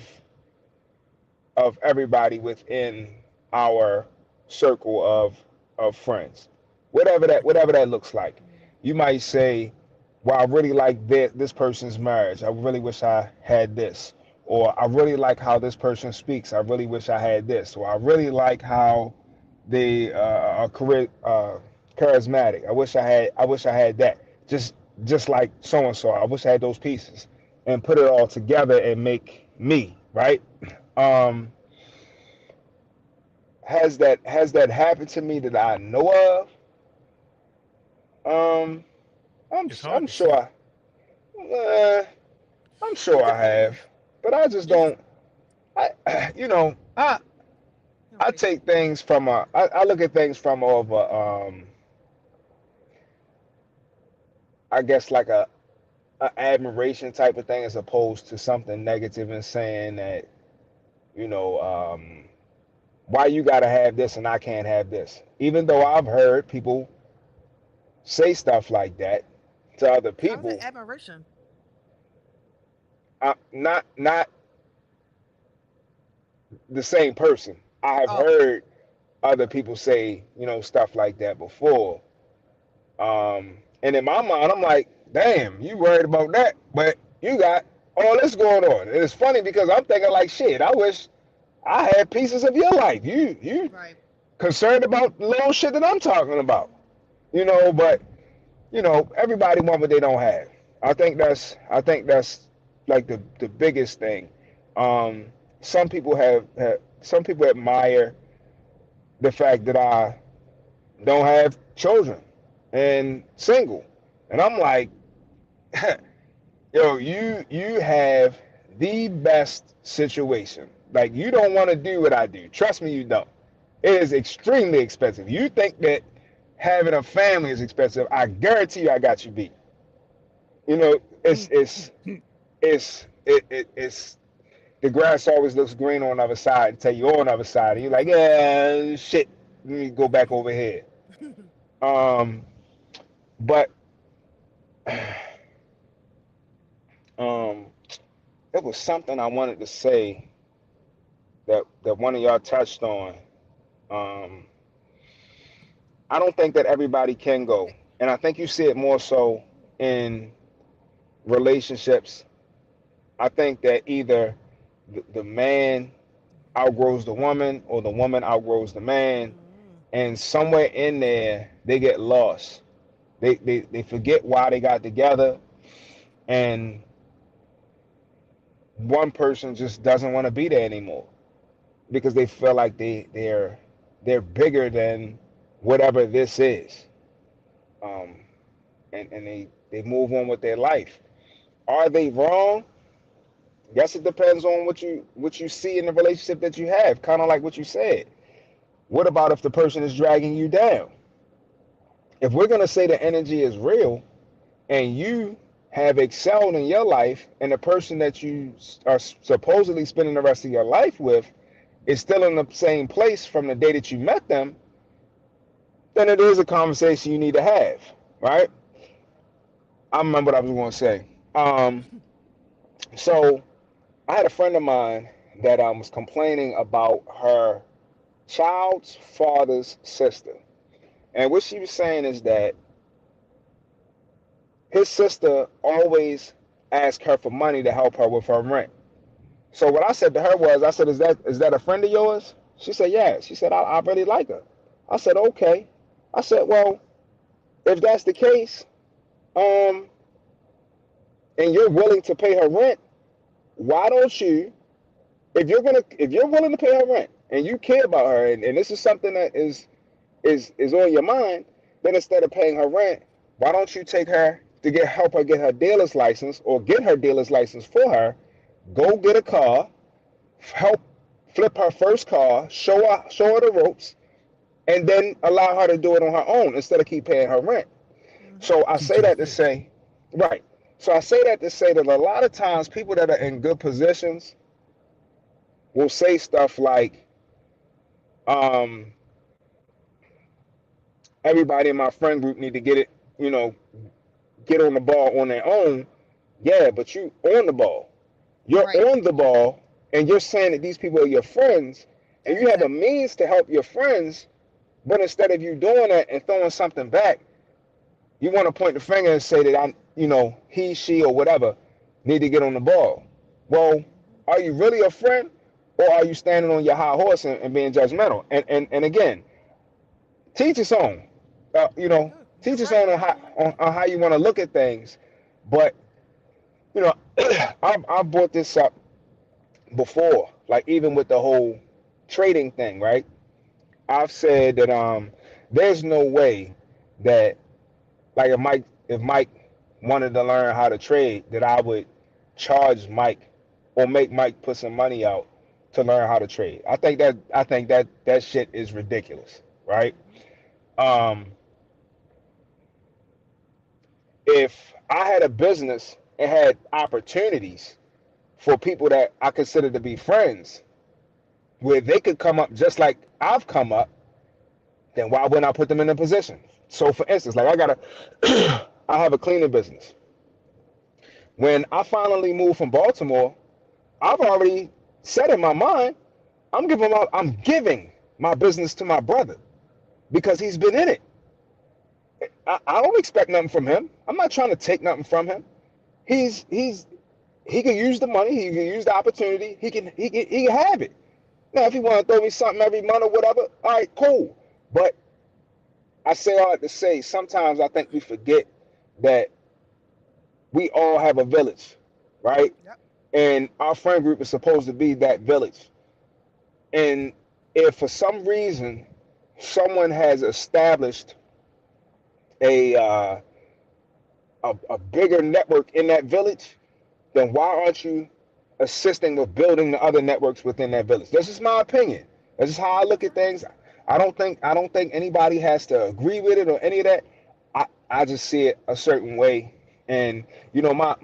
everybody within our circle of friends, whatever that looks like. You might say, "Well, I really like this person's marriage. I really wish I had this." Or I really like how this person speaks. I really wish I had this. Or I really like how they are charismatic. I wish I had that. Just like so and so. I wish I had those pieces, and put it all together and make me right. Has that happened to me that I know of? I'm sure. I'm sure I have, but I just don't. I I take things from I look at things from more of I guess like a admiration type of thing as opposed to something negative and saying that you know Why you gotta have this and I can't have this? Even though I've heard people say stuff like that to other How is that people, admiration? not the same person. I have Oh, heard other people say, stuff like that before. And in my mind, I'm like, damn, you worried about that, but you got all this going on. And it's funny because I'm thinking like, shit, I wish I had pieces of your life. You right. concerned about little shit that I'm talking about, but everybody want what they don't have. I think that's like the biggest thing. Some people have some people admire the fact that I don't have children and single. And I'm like, yo, you have the best situation. Like you don't want to do what I do. Trust me, you don't. It is extremely expensive. You think that having a family is expensive? I guarantee you, I got you beat. Mm. It's the grass always looks green on the other side until you're on the other side, and you're like, yeah, shit. Let me go back over here. Um, but um, it was something I wanted to say that one of y'all touched on. Um, I don't think that everybody can go, and I think you see it more so in relationships. I think that either the man outgrows the woman or the woman outgrows the man, Mm. and somewhere in there they get lost. They forget why they got together, and one person just doesn't want to be there anymore because they feel like they're bigger than whatever this is, um, and they move on with their life. Are they wrong? Guess it depends on what you see in the relationship that you have. Kind of like what you said. What about if the person is dragging you down? If we're gonna say the energy is real and you have excelled in your life, and the person that you are supposedly spending the rest of your life with is still in the same place from the day that you met them, then it is a conversation you need to have, right? I remember what I was going to say. So I had a friend of mine that was complaining about her child's father's sister, and what she was saying is that his sister always asked her for money to help her with her rent. So what I said to her was, I said, is that a friend of yours? She said, yes. She said, I really like her. I said, okay. I said, well, if that's the case, um, and you're willing to pay her rent, why don't you, if you're willing to pay her rent and you care about her, and this is something that is on your mind, then instead of paying her rent, why don't you take her to help her get her dealer's license or get her dealer's license for her, go get a car, help flip her first car, show her the ropes, and then allow her to do it on her own instead of keep paying her rent. Mm-hmm. So I Teach say her to that to fish. say, right. So I say that to say that a lot of times people that are in good positions will say stuff like, um, everybody in my friend group need to you know, get on the ball on their own. Yeah, but you on the ball. You're Right. on the ball, and you're saying that these people are your friends, and you have a Exactly. means to help your friends, but instead of you doing that and throwing something back, you want to point the finger and say that he, she, or whatever need to get on the ball. Well, Mm-hmm. are you really a friend, or are you standing on your high horse and being judgmental? And again, teach its own. Oh, you're Teach its right. own You're on how absolutely on, right. on how you want to look at things. But you know, I brought this up before, like even with the whole trading thing, right? I've said that there's no way that, like, if Mike wanted to learn how to trade, that I would charge Mike or make Mike put some money out to learn how to trade. I think that shit is ridiculous, right? Mm-hmm. Um, if I had a business and had opportunities for people that I consider to be friends, where they could come up just like I've come up, then why wouldn't I put them in a position? So for instance, like I have a cleaning business. When I finally moved from Baltimore, I've already said in my mind, I'm giving my business to my brother because he's been in it. I don't expect nothing from him. I'm not trying to take nothing from him. He can use the money, he can use the opportunity, he can have it. Now if he want to throw me something every month or whatever, all right, cool. But I say all that to say sometimes I think we forget that we all have a village, right? Yep. And our friend group is supposed to be that village. And if for some reason someone has established a a bigger network in that village, then why aren't you assisting with building the other networks within that village? This is my opinion. This is how I look at things. I don't think anybody has to agree with it or any of that. I just see it a certain way. And you know, my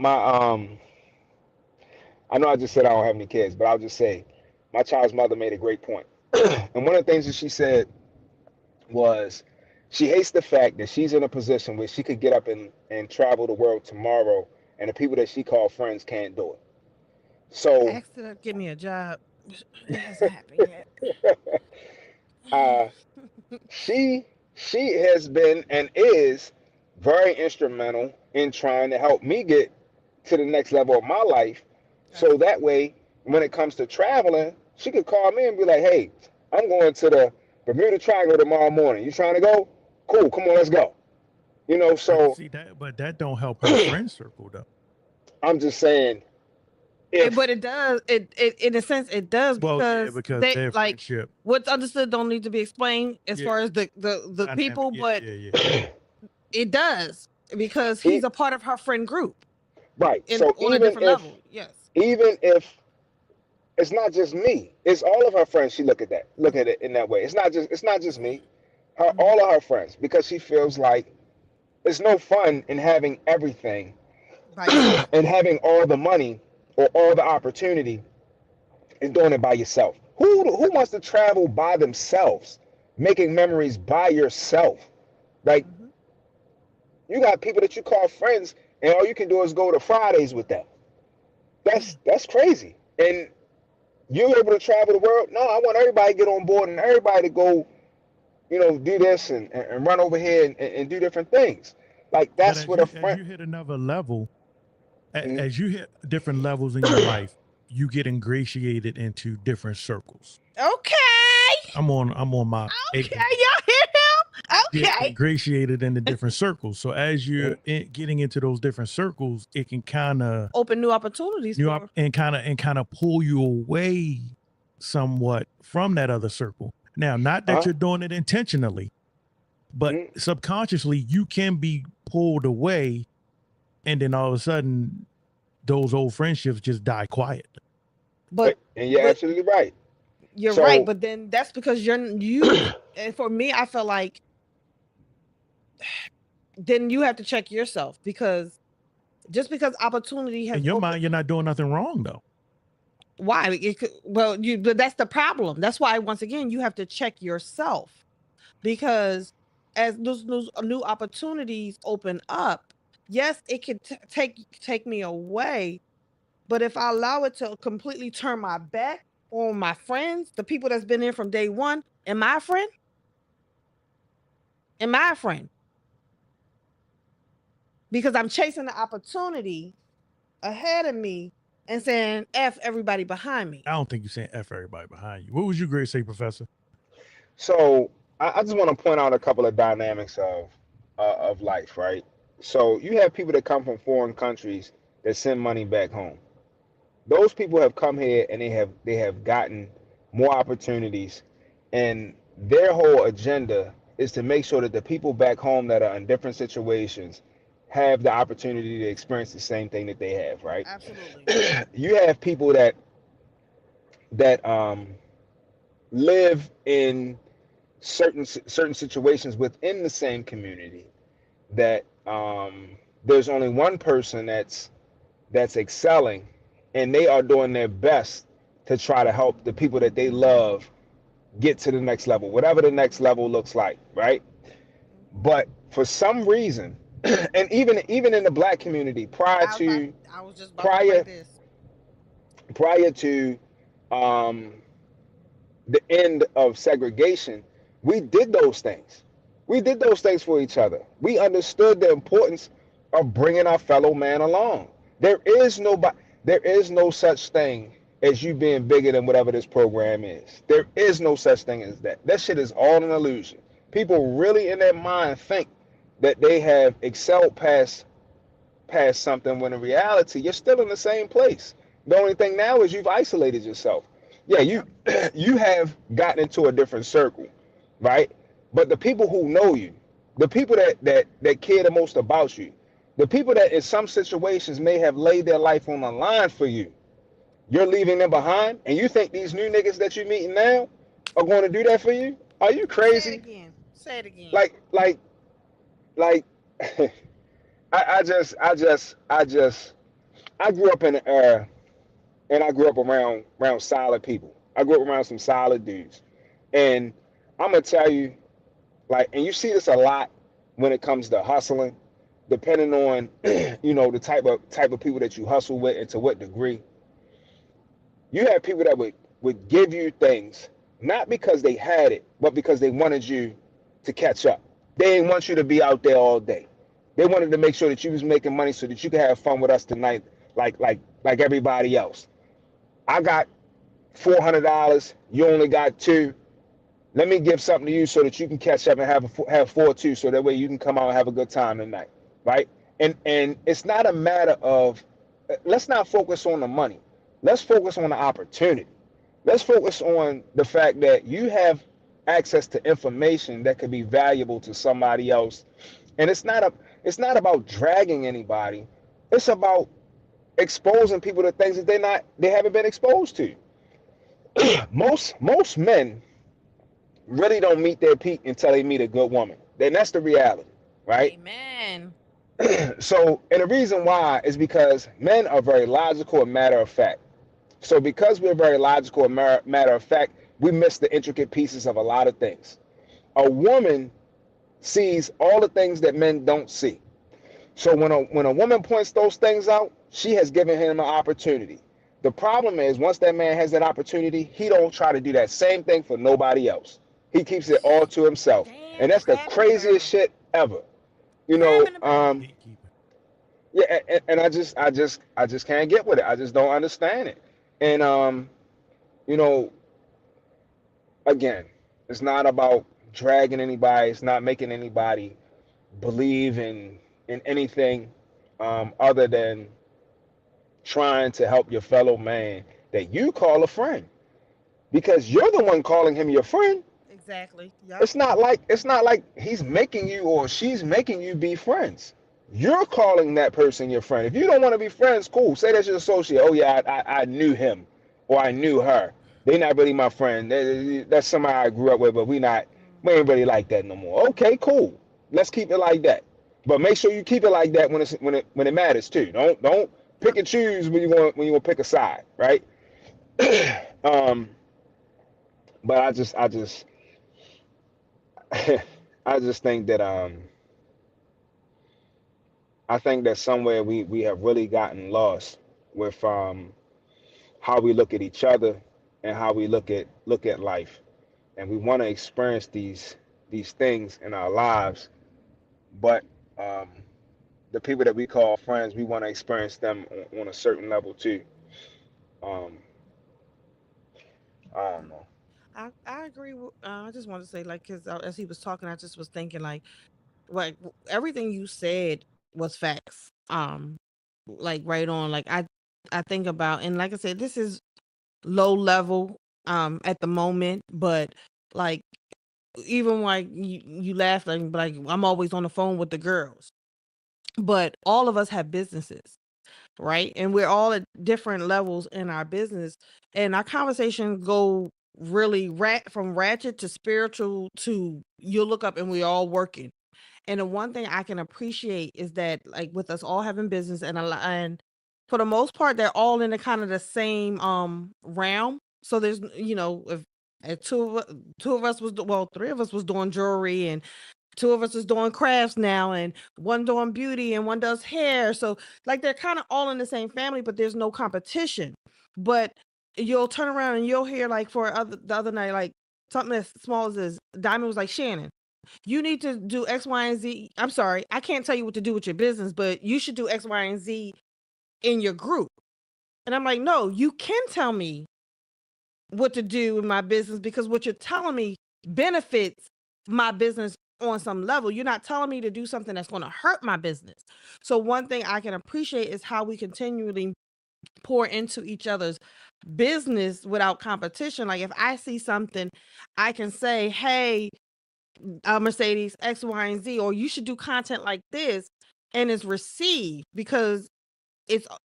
I know I just said I don't have any kids, but I'll just say my child's mother made a great point. And one of the things that she said was she hates the fact that she's in a position where she could get up and travel the world tomorrow, and the people that she called friends can't do it. I So asked her to give me a job. It hasn't happened yet. uh, she she has been and is very instrumental in trying to help me get to the next level of my life. So that Absolutely. way, when it comes to traveling, she could call me and be like, "Hey, I'm going to the Bermuda Triangle tomorrow morning. You trying to go? Cool, come on, let's go." You know, But so see that, but that don't help her friend circle though. I'm just saying But if it does. It in a sense it does Well, yeah, because because they their like friendship. what's understood don't need to be explained as Yeah, far as the dynamic. people, Yeah, but yeah, yeah. it does because he's e- a part of her friend group right, in so on a different level. Yes. even if it's not just me, it's all of her friends. She look at it in that way. It's not just me. Her Hmm. all of her friends because she feels like it's no fun in having everything By yourself. and having all the money or all the opportunity and doing it by yourself. Who wants to travel by themselves, making memories by yourself? Like Hmm. you got people that you call friends, and all you can do is go to Fridays with them. That's crazy. And you're able to travel the world. No, I want everybody to get on board and everybody to go, do this and run over here and do different things. Like But that's as what a you friend. hit another level, Mhm. as you hit different levels in your life, you get ingratiated into different circles. Okay. I'm on my eighth Okay. grade. Y'all hear him? Get Okay. ingratiated into different circles. So as you're getting into those different circles, it can kind of Open new opportunities you for up her. and kind of pull you away somewhat from that other circle. Now, not that Uh-huh. you're doing it intentionally, but Mhm. subconsciously you can be pulled away, and then all of a sudden those old friendships just die quiet. But And you're but absolutely right. you're right. So, But then that's because you and for me, I feel like then you have to check yourself because just because opportunity In has your opened, mind, you're not doing nothing wrong though. why? But that's the problem. That's why once again you have to check yourself because as those new opportunities open up, yes, it could take me away. But if I allow it to completely turn my back on my friends, the people that's been in from day one, am I a friend? Am I a friend? Because I'm chasing the opportunity ahead of me and saying F everybody behind me. I don't think you're saying F everybody behind you. What would you grade say, Professor? so I just want to point out a couple of dynamics of life, right? So you have people that come from foreign countries that send money back home. Those people have come here and they have gotten more opportunities, and their whole agenda is to make sure that the people back home that are in different situations have the opportunity to experience the same thing that they have, right? Absolutely. You have people that live in certain situations within the same community that there's only one person that's excelling, and they are doing their best to try to help the people that they love get to the next level, whatever the next level looks like, right? But for some reason, and even in the black community, I was just about to say prior this. prior to um, the end of segregation, we did those things. We did those things for each other. We understood the importance of bringing our fellow man along. There is there is no such thing as you being bigger than whatever this program is. There is no such thing as that. That shit is all an illusion. People really in their mind think that they have excelled past something when in reality you're still in the same place. The only thing now is you've isolated yourself. Yeah, you Yep. you have gotten into a different circle, right? But the people who know you, the people that care the most about you, the people that in some situations may have laid their life on the line for you, you're leaving them behind, and you think these new niggas that you're meeting now are going to do that for you? Are you Say it crazy? again. Say it again. Like I grew up in an era, and I grew up around solid people. I grew up around some solid dudes, and I'm gonna tell you, like, and you see this a lot when it comes to hustling, depending on the type of people that you hustle with and to what degree. You have people that would give you things not because they had it, but because they wanted you to catch up. They didn't want you to be out there all day. They wanted to make sure that you was making money so that you could have fun with us tonight, like everybody else. I got $400. You only got two. Let me give something to you so that you can catch up and have four too, so that way you can come out and have a good time tonight, right? And it's not a matter of let's not focus on the money. Let's focus on the opportunity. Let's focus on the fact that you have access to information that could be valuable to somebody else. And it's not about dragging anybody. It's about exposing people to things that they haven't been exposed to. Most men really don't meet their peak until they meet a good woman. Then that's the reality, right? Amen. So, and the reason why is because men are very logical and matter of fact. So, because we're very logical and matter of fact, we miss the intricate pieces of a lot of things. A woman sees all the things that men don't see. So, when a woman points those things out, she has given him an opportunity. The problem is, once that man has that opportunity, he don't try to do that same thing for nobody else. He keeps it all to himself, and Damn, that's the crab in the craziest barrel. shit ever. You Crab know, in the barrel. Gatekeeping. yeah, and I just can't get with it. I just don't understand it. And you know, again, it's not about dragging anybody. It's not making anybody believe in anything other than trying to help your fellow man that you call a friend, because you're the one calling him your friend. Exactly. Yep. It's not like he's making you or she's making you be friends. You're calling that person your friend. If you don't want to be friends, cool. Say that's your associate. Oh yeah, I knew him or I knew her. They're not really my friend. That's somebody I grew up with, but we ain't really like that no more. Okay, cool. Let's keep it like that. But make sure you keep it like that when it matters too. Don't pick Yep. and choose when you want to pick a side, right? um, but I just think that I think that somewhere we have really gotten lost with how we look at each other and how we look at life, and we want to experience these things in our lives, but um, the people that we call friends, we want to experience them on a certain level too. Um, I don't know. I agree. I just want to say, like, because as he was talking, I just was thinking, like everything you said was facts. Like right on. Like I think about, and like I said, this is low level at the moment, but like even like you laugh like I'm always on the phone with the girls, but all of us have businesses, right? And we're all at different levels in our business, and our conversations go really from ratchet to spiritual to you'll look up and we're all working. And the one thing I can appreciate is that, like, with us all having business and for the most part, they're all in the kind of the same realm. So there's, if two of us was three of us was doing jewelry, and two of us is doing crafts now, and one doing beauty and one does hair. So like they're kind of all in the same family, but there's no competition. But you'll turn around and you'll hear like the other night, like something as small as this, Diamond was like, Shannon, you need to do X, Y, and Z. I'm sorry, I can't tell you what to do with your business, but you should do X, Y, and Z in your group. And I'm like, no, you can tell me what to do in my business, because what you're telling me benefits my business on some level. You're not telling me to do something that's going to hurt my business. So one thing I can appreciate is how we continually pour into each other's business without competition. Like if I see something, I can say, hey, Mercedes, X, Y, and Z, or you should do content like this, and it's received because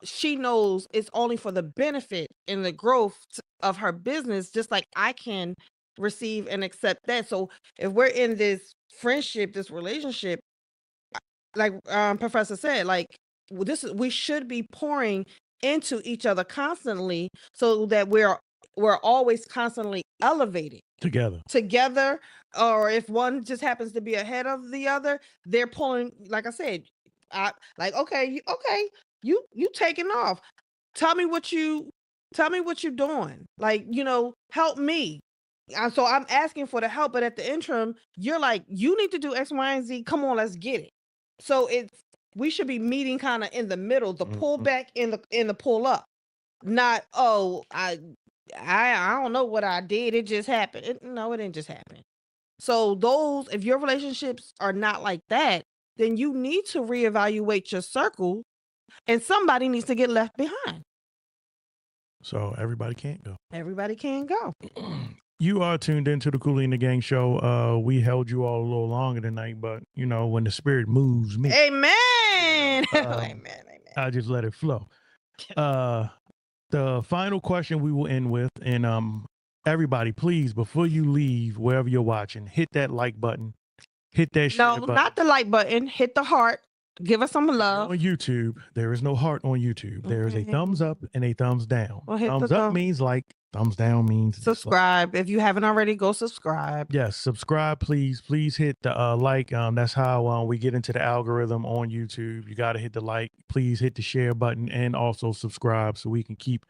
she knows it's only for the benefit and the growth of her business, just like I can receive and accept that. So if we're in this friendship, this relationship, like Professor said, like we should be pouring into each other constantly, so that we're always constantly elevating together. Or if one just happens to be ahead of the other, they're pulling, like I said, okay, you taking off. Tell me what you're doing. Like, help me. So I'm asking for the help, but at the interim, you're like, you need to do X, Y, and Z. Come on, let's get it. So we should be meeting kind of in the middle, the pull back in the pull up. Not, I don't know what I did. It just happened. No, it didn't just happen. So if your relationships are not like that, then you need to reevaluate your circle, and somebody needs to get left behind. So everybody can't go. Everybody can go. You are tuned into the Cooley The Gang show. We held you all a little longer tonight, but when the spirit moves me, amen. Amen. I just let it flow. The final question we will end with, and everybody, please, before you leave, wherever you're watching, hit that like button, hit that share button. No, not the like button. Hit the heart. Give us some love. On YouTube, there is no heart on YouTube. Okay. There is a thumbs up and a thumbs down. Well, thumbs up means like, thumbs down means subscribe. If you haven't already, go subscribe. Yes, subscribe, please. Please hit the like. That's how we get into the algorithm on YouTube. You got to hit the like. Please hit the share button and also subscribe, so we can keep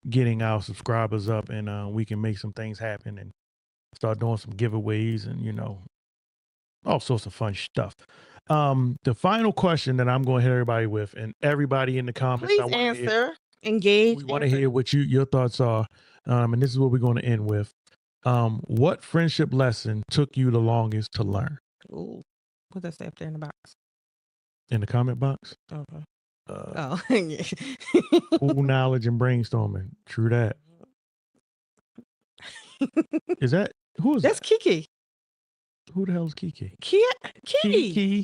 getting our subscribers up, and we can make some things happen and start doing some giveaways and all sorts of fun stuff. The final question that I'm going to hit everybody with, and everybody in the comments, please answer, engage. We want to hear what your thoughts are, and this is what we're going to end with. What friendship lesson took you the longest to learn? Ooh, what does that say up there in the box? In the comment box? Okay. Cool knowledge and brainstorming. True that. Is that who is that's that? Kiki. Who the hell is Kiki? Kiki.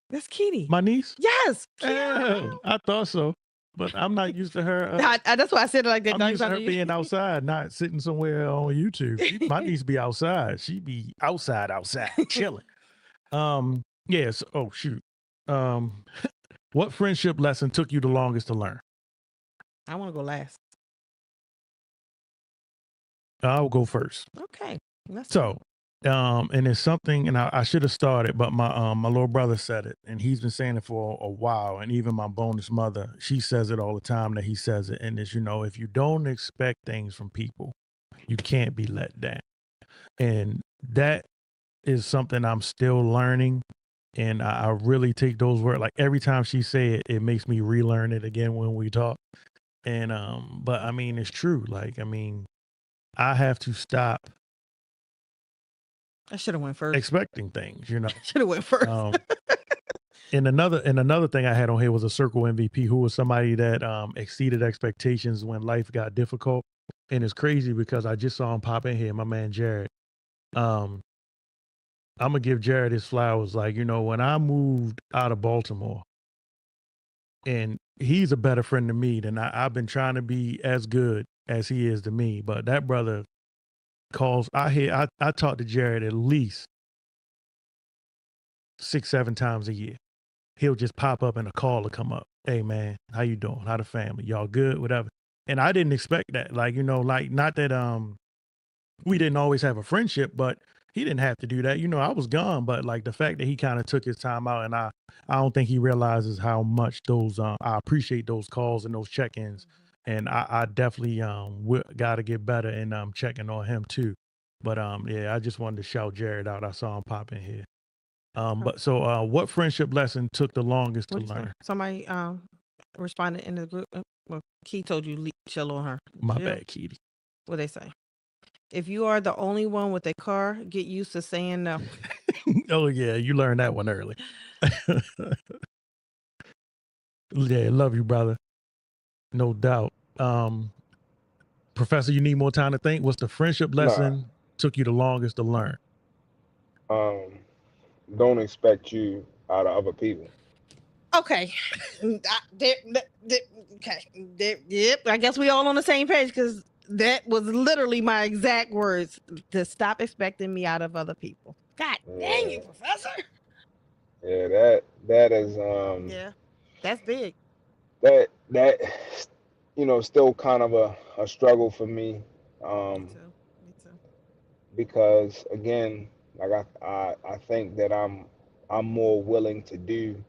That's Kitty. My niece? Yes. I thought so, but I'm not used to her. That's why I said it like that. I'm used to her being outside, not sitting somewhere on YouTube. My niece be outside. She be outside, chilling. Yes. Oh shoot. What friendship lesson took you the longest to learn? I want to go last. I'll go first. Okay. And it's something, and I should have started, but my little brother said it, and he's been saying it for a while, and even my bonus mother, she says it all the time that he says it, and it's, if you don't expect things from people, you can't be let down. And that is something I'm still learning, and I really take those words, like every time she say it, it makes me relearn it again when we talk. And but I mean, it's true. Like, I mean, I have to stop. I should have went first. Expecting things, Should have went first. And another thing I had on here was a circle MVP, who was somebody that exceeded expectations when life got difficult. And it's crazy because I just saw him pop in here, my man Jared. I'm gonna give Jared his flowers. Like, when I moved out of Baltimore, and he's a better friend to me than I've been trying to be as good as he is to me. But that brother calls. I talk to Jared at least 6-7 times a year. He'll just pop up and a call to come up. Hey man, how you doing? How the family? Y'all good? Whatever. And I didn't expect that. Like, like not that we didn't always have a friendship, but he didn't have to do that. I was gone, but like the fact that he kind of took his time out, and I don't think he realizes how much those I appreciate those calls and those check-ins. And I definitely got to get better in checking on him too. But yeah, I just wanted to shout Jared out. I saw him pop in here. But so what friendship lesson took the longest to What'd you say? learn? Somebody responded in the group. Well, Key told you chill on her. My Chill. bad, Kitty. What they say? If you are the only one with a car, get used to saying no. Oh yeah, you learned that one early. Yeah, love you, brother. No doubt. Professor, you need more time to think. What's the friendship lesson took you the longest to learn? Don't expect you out of other people. Okay. Yep. I guess we all on the same page because that was literally my exact words, to stop expecting me out of other people. God dang you, Professor. Yeah, that is Yeah, that's big. that still kind of a struggle for me. Me too. Because again, like I think that I'm more willing to do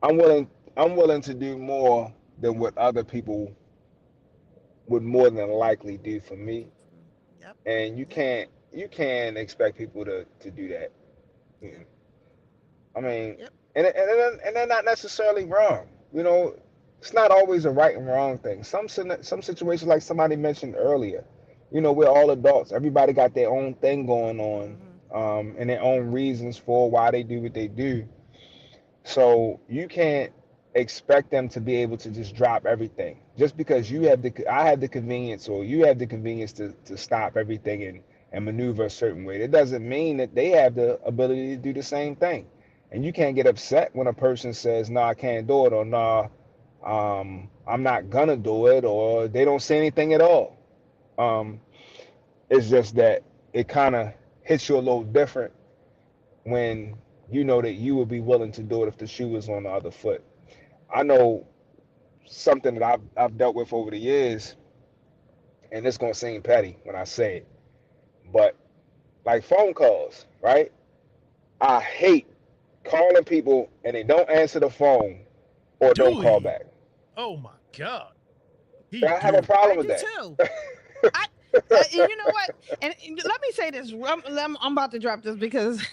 I'm willing to do more than what other people would more than likely do for me. Yep. And you can't expect people to do that. Yep. I mean, Yep. and they're not necessarily wrong. It's not always a right and wrong thing. Some situations, like somebody mentioned earlier, we're all adults. Everybody got their own thing going on, and their own reasons for why they do what they do. So you can't expect them to be able to just drop everything just because I have the convenience, or you have the convenience to stop everything and maneuver a certain way. That doesn't mean that they have the ability to do the same thing. And you can't get upset when a person says, "No, I can't do it," or "No, I'm not gonna do it," or they don't say anything at all. Um, it's just that it kind of hits you a little different when you know that you would be willing to do it if the shoe was on the other foot. I know something that I've dealt with over the years, and it's gonna seem petty when I say it, but like phone calls, right? I hate calling people and they don't answer the phone or don't call back. Oh my God. I have a problem with that. Too. You know what? And let me say this. I'm about to drop this because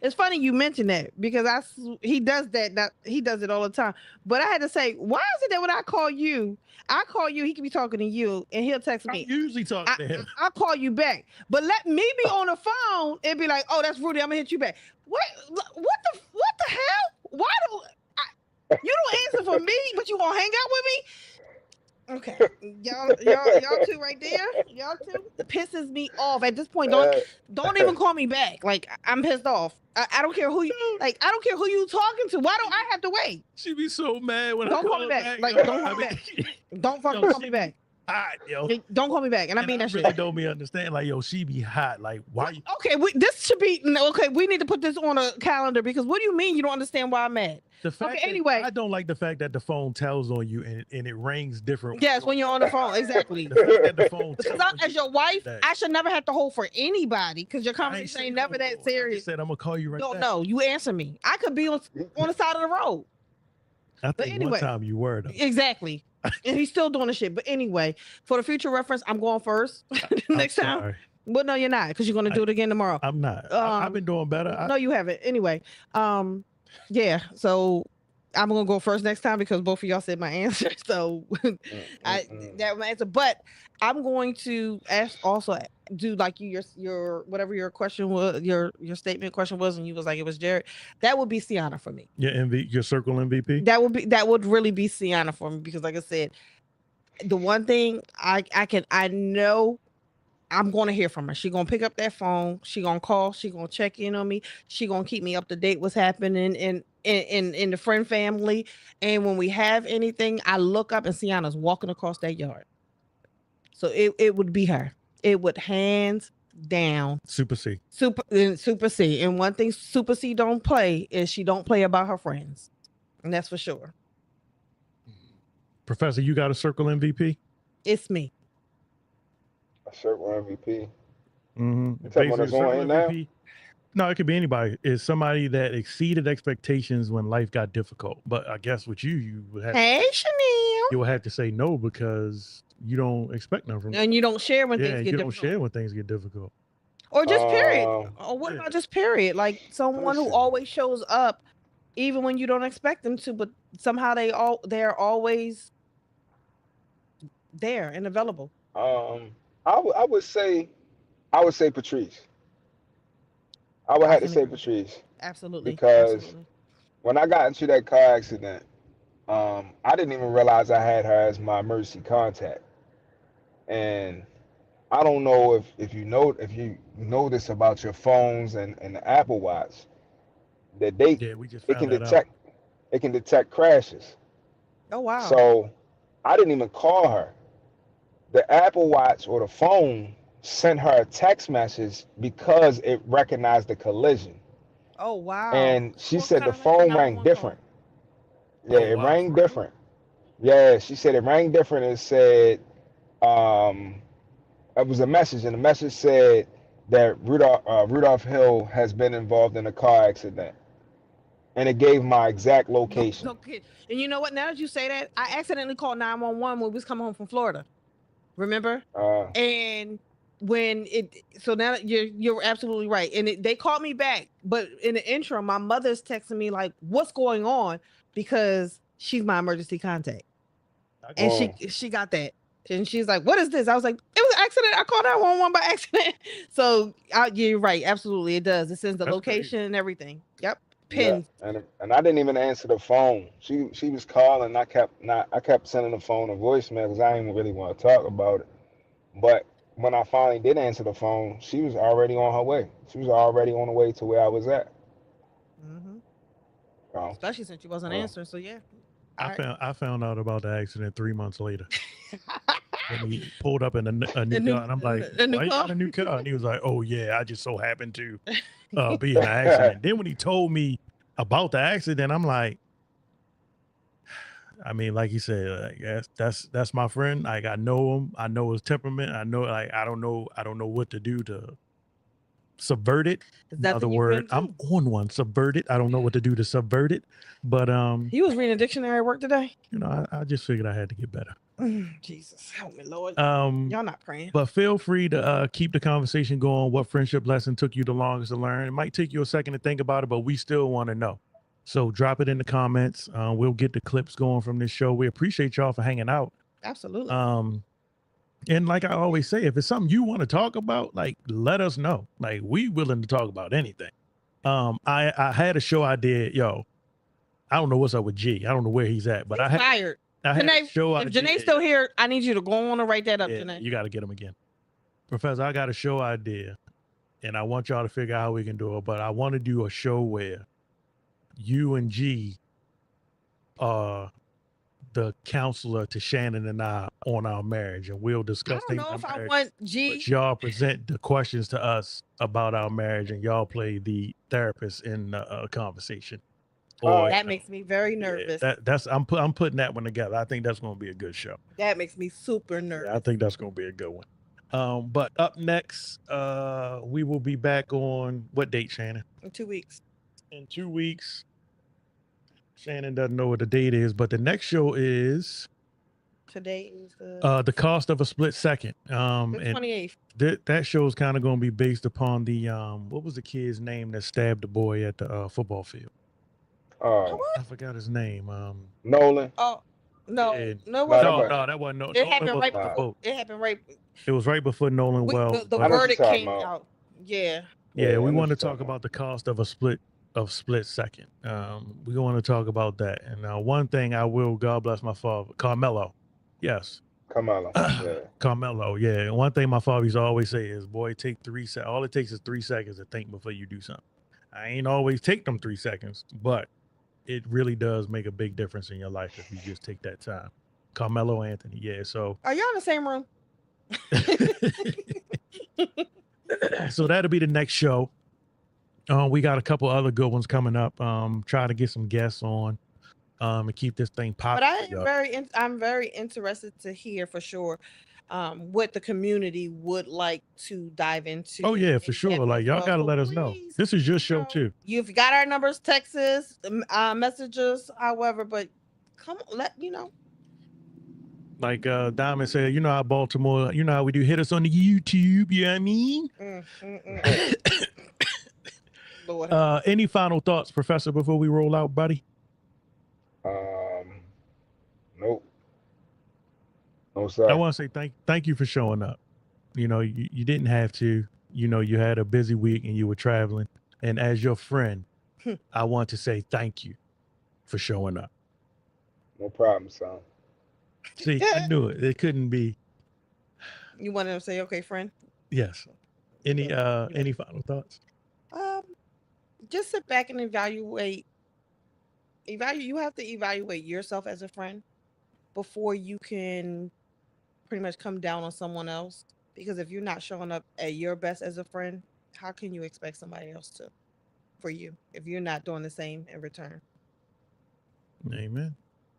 it's funny you mentioned that, because he does that. He does it all the time. But I had to say, why is it that when I call you, he can be talking to you and he'll text me. I usually talk to him. I'll call you back. But let me be on the phone and be like, "Oh, that's Rudy. I'm gonna hit you back." What the hell? Why you don't answer for me, but you gonna hang out with me? Okay, y'all two right there. Y'all two, it pisses me off at this point. Don't even call me back. Like, I'm pissed off. I don't care who you like. I don't care who you talking to. Why don't I have to wait? She be so mad when don't I call me back. Like, don't call me back. Don't fucking call me back. Hot, yo. Don't call me back. And I mean that really shit. Don't be understand. Like, yo, she be hot. Like, why? Okay, this should be okay. We need to put this on a calendar, because what do you mean you don't understand why I'm mad? The fact anyway, I don't like the fact that the phone tells on you and it rings different. Yes, when you're on the phone, exactly. The fact that the phone because as your wife, I should never have to hold for anybody, because your conversation ain't never that serious. I said I'm gonna call you right back. No, you answer me. I could be on the side of the road. I think anyway, one time you were though. Exactly. And he's still doing the shit. But anyway, for the future reference, I'm going first next time. Well, no, you're not, because you're going to do it again tomorrow. I'm not. I've been doing better. No, you haven't. Anyway, yeah. So I'm going to go first next time because both of y'all said my answer. So that was my answer. But I'm going to do like your whatever your question was, your statement question was, and you was like, it was Jared. That would be Sienna for me. Your circle MVP. That would really be Sienna for me, because like I said, the one thing I know I'm going to hear from her. She going to pick up that phone. She going to call. She going to check in on me. She going to keep me up to date what's happening in the friend family. And when we have anything, I look up and Sienna's walking across that yard. So it would be her. It would hands down. Super C. Super C. And one thing Super C don't play is she don't play about her friends. And that's for sure. Professor, you got a circle MVP? It's me. A circle MVP. Mm-hmm. You talking about Basically, us a on circle here now? MVP. No, it could be anybody. It's somebody that exceeded expectations when life got difficult. But I guess with you would have Hey, Chanel. you would have to say no because you don't expect nothing from. And you don't share when Yeah, things and get you don't difficult. share when things get difficult. Or just period. Or what Yeah. about just period? Like someone who Listen. always shows up even when you don't expect them to, but somehow they're always there and available. I would say Patrice. I would I have to can say agree. Patrice Absolutely. because Absolutely. when I got into that car accident, I didn't even realize I had her as my emergency contact. And I don't know if you know this about your phones and the Apple Watch that Yeah, we just it found can that out. detect crashes. Oh wow. So I didn't even call her. The Apple Watch or the phone sent her a text message because it recognized the collision. Oh wow. And she Well, said kinda the like a phone rang 911 call. different. Yeah, Oh it wow, rang for real? different. Yeah, she said it rang different. It said, it was a message, and the message said that Rudolph Hill has been involved in a car accident, and it gave my exact location. No kid. And you know what? Now that you say that, I accidentally called 911 when we was coming home from Florida. Remember? Uh, And when it so now that you're absolutely right. And they called me back, but in the interim, my mother's texting me like, "What's going on?" Because she's my emergency contact, and she got that, and she's like, "What is this?" I was like, "It was an accident. I called 911 by accident." So yeah, you're right. Absolutely, it does. It sends the That's location crazy. and everything. Yep, yeah, pins. and I didn't even answer the phone. She was calling. I kept sending the phone a voicemail because I didn't really want to talk about it. But when I finally did answer the phone, she was already on her way. She was already on the way to where I was at. Mm-hmm. So, Especially since you wasn't answering. So yeah. I found out about the accident 3 months later when he pulled up in a new A new- car, and I'm like, a new "Why you car?" got a new car?" And he was like, "Oh yeah, I just so happened to be in an accident." Then when he told me about the accident, I'm like, I mean, like you said, like, that's my friend. Like I know him. I know his temperament. I know, like I don't know what to do to subvert it. There's Another nothing you can word. I'm do. on one. Subvert it. I don't know what to do to subvert it. But You was reading a dictionary at work today? you know, I just figured I had to get better. Jesus, help me, Lord. Um, Y'all not praying. but feel free to keep the conversation going. What friendship lesson took you the longest to learn? It might take you a second to think about it, but we still want to know. So drop it in the comments. We'll get the clips going from this show. We appreciate y'all for hanging out. Absolutely. And like I always say, if it's something you want to talk about, like let us know. Like we willing to talk about anything. I had a show I did. Yo, I don't know what's up with G. I don't know where he's at, but He's I had tired. a Janae, show I if did. Janae's still here, I need you to go on and write that up, Yeah, Janae. you got to get him again. Professor, I got a show idea, and I want y'all to figure out how we can do it, but I want to do a show where you and G are the counselor to Shannon and I on our marriage, and we'll I discuss don't things know in if I marriage, want but G. y'all present the questions to us about our marriage, and y'all play the therapist in the conversation. Or That makes me very nervous. that's I'm putting that one together. I think that's going to be a good show. That makes me super nervous. Yeah, I think that's going to be a good one. But up next, we will be back on what date, Shannon? In 2 weeks. In 2 weeks. Shannon doesn't know what the date is, but the next show is Today is the cost of a split second. the And 28th. that show is kind of going to be based upon the what was the kid's name that stabbed the boy at the football field? I forgot his name. Nolan. Oh no, Yeah. no, it No, wasn't. that wasn't no. It Nolan happened was right on the before. boat. It happened right. It was right before Nolan Wells. The but- verdict talking came about. out. Yeah. Yeah, Yeah, I we know want to what you're talk talking about the cost of a split second. We want to talk about that. And one thing I will, God bless my father, Carmelo. Yes. Kamala. Yeah. Carmelo, yeah. One thing my father used to always say is, boy, take 3 seconds. All it takes is 3 seconds to think before you do something. I ain't always take them 3 seconds, but it really does make a big difference in your life if you just take that time. Carmelo Anthony, yeah. So Are y'all in the same room? so that'll be the next show. We got a couple other good ones coming up. Try to get some guests on. and keep this thing But popping. I'm very interested to hear for sure what the community would like to dive into. Oh yeah, for in sure. depth Like as y'all well. gotta So let us know. please, This is your you show know, too. you've got our numbers, text us, messages, however, but come on, Like Diamond said, you know how Baltimore, you know how we do, hit us on the YouTube, you know what I mean? Lord. Any final thoughts, Professor, before we roll out, buddy? Nope. No, sir. I want to say thank you for showing up. You know, you didn't have to. You know, you had a busy week and you were traveling. And as your friend, I want to say thank you for showing up. No problem, son. See, I knew it. It couldn't be. You wanted to say, okay, friend? Yes. Any final thoughts? Just sit back and evaluate. You have to evaluate yourself as a friend before you can pretty much come down on someone else. Because if you're not showing up at your best as a friend, how can you expect somebody else to for you if you're not doing the same in return? Amen.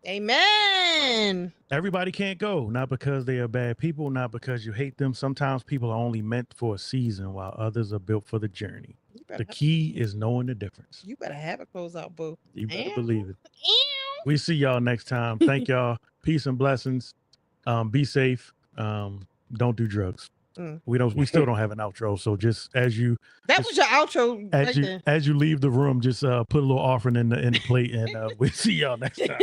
Amen. Everybody can't go, not because they are bad people, not because you hate them. Sometimes people are only meant for a season while others are built for the journey. The key is knowing the difference. You better have a closeout, boo. You better believe it. We see y'all next time. Thank y'all. Peace and blessings. Be safe. Don't do drugs. We still don't have an outro. So just as you was your outro as you leave the room, just put a little offering in the plate, and we'll see y'all next time.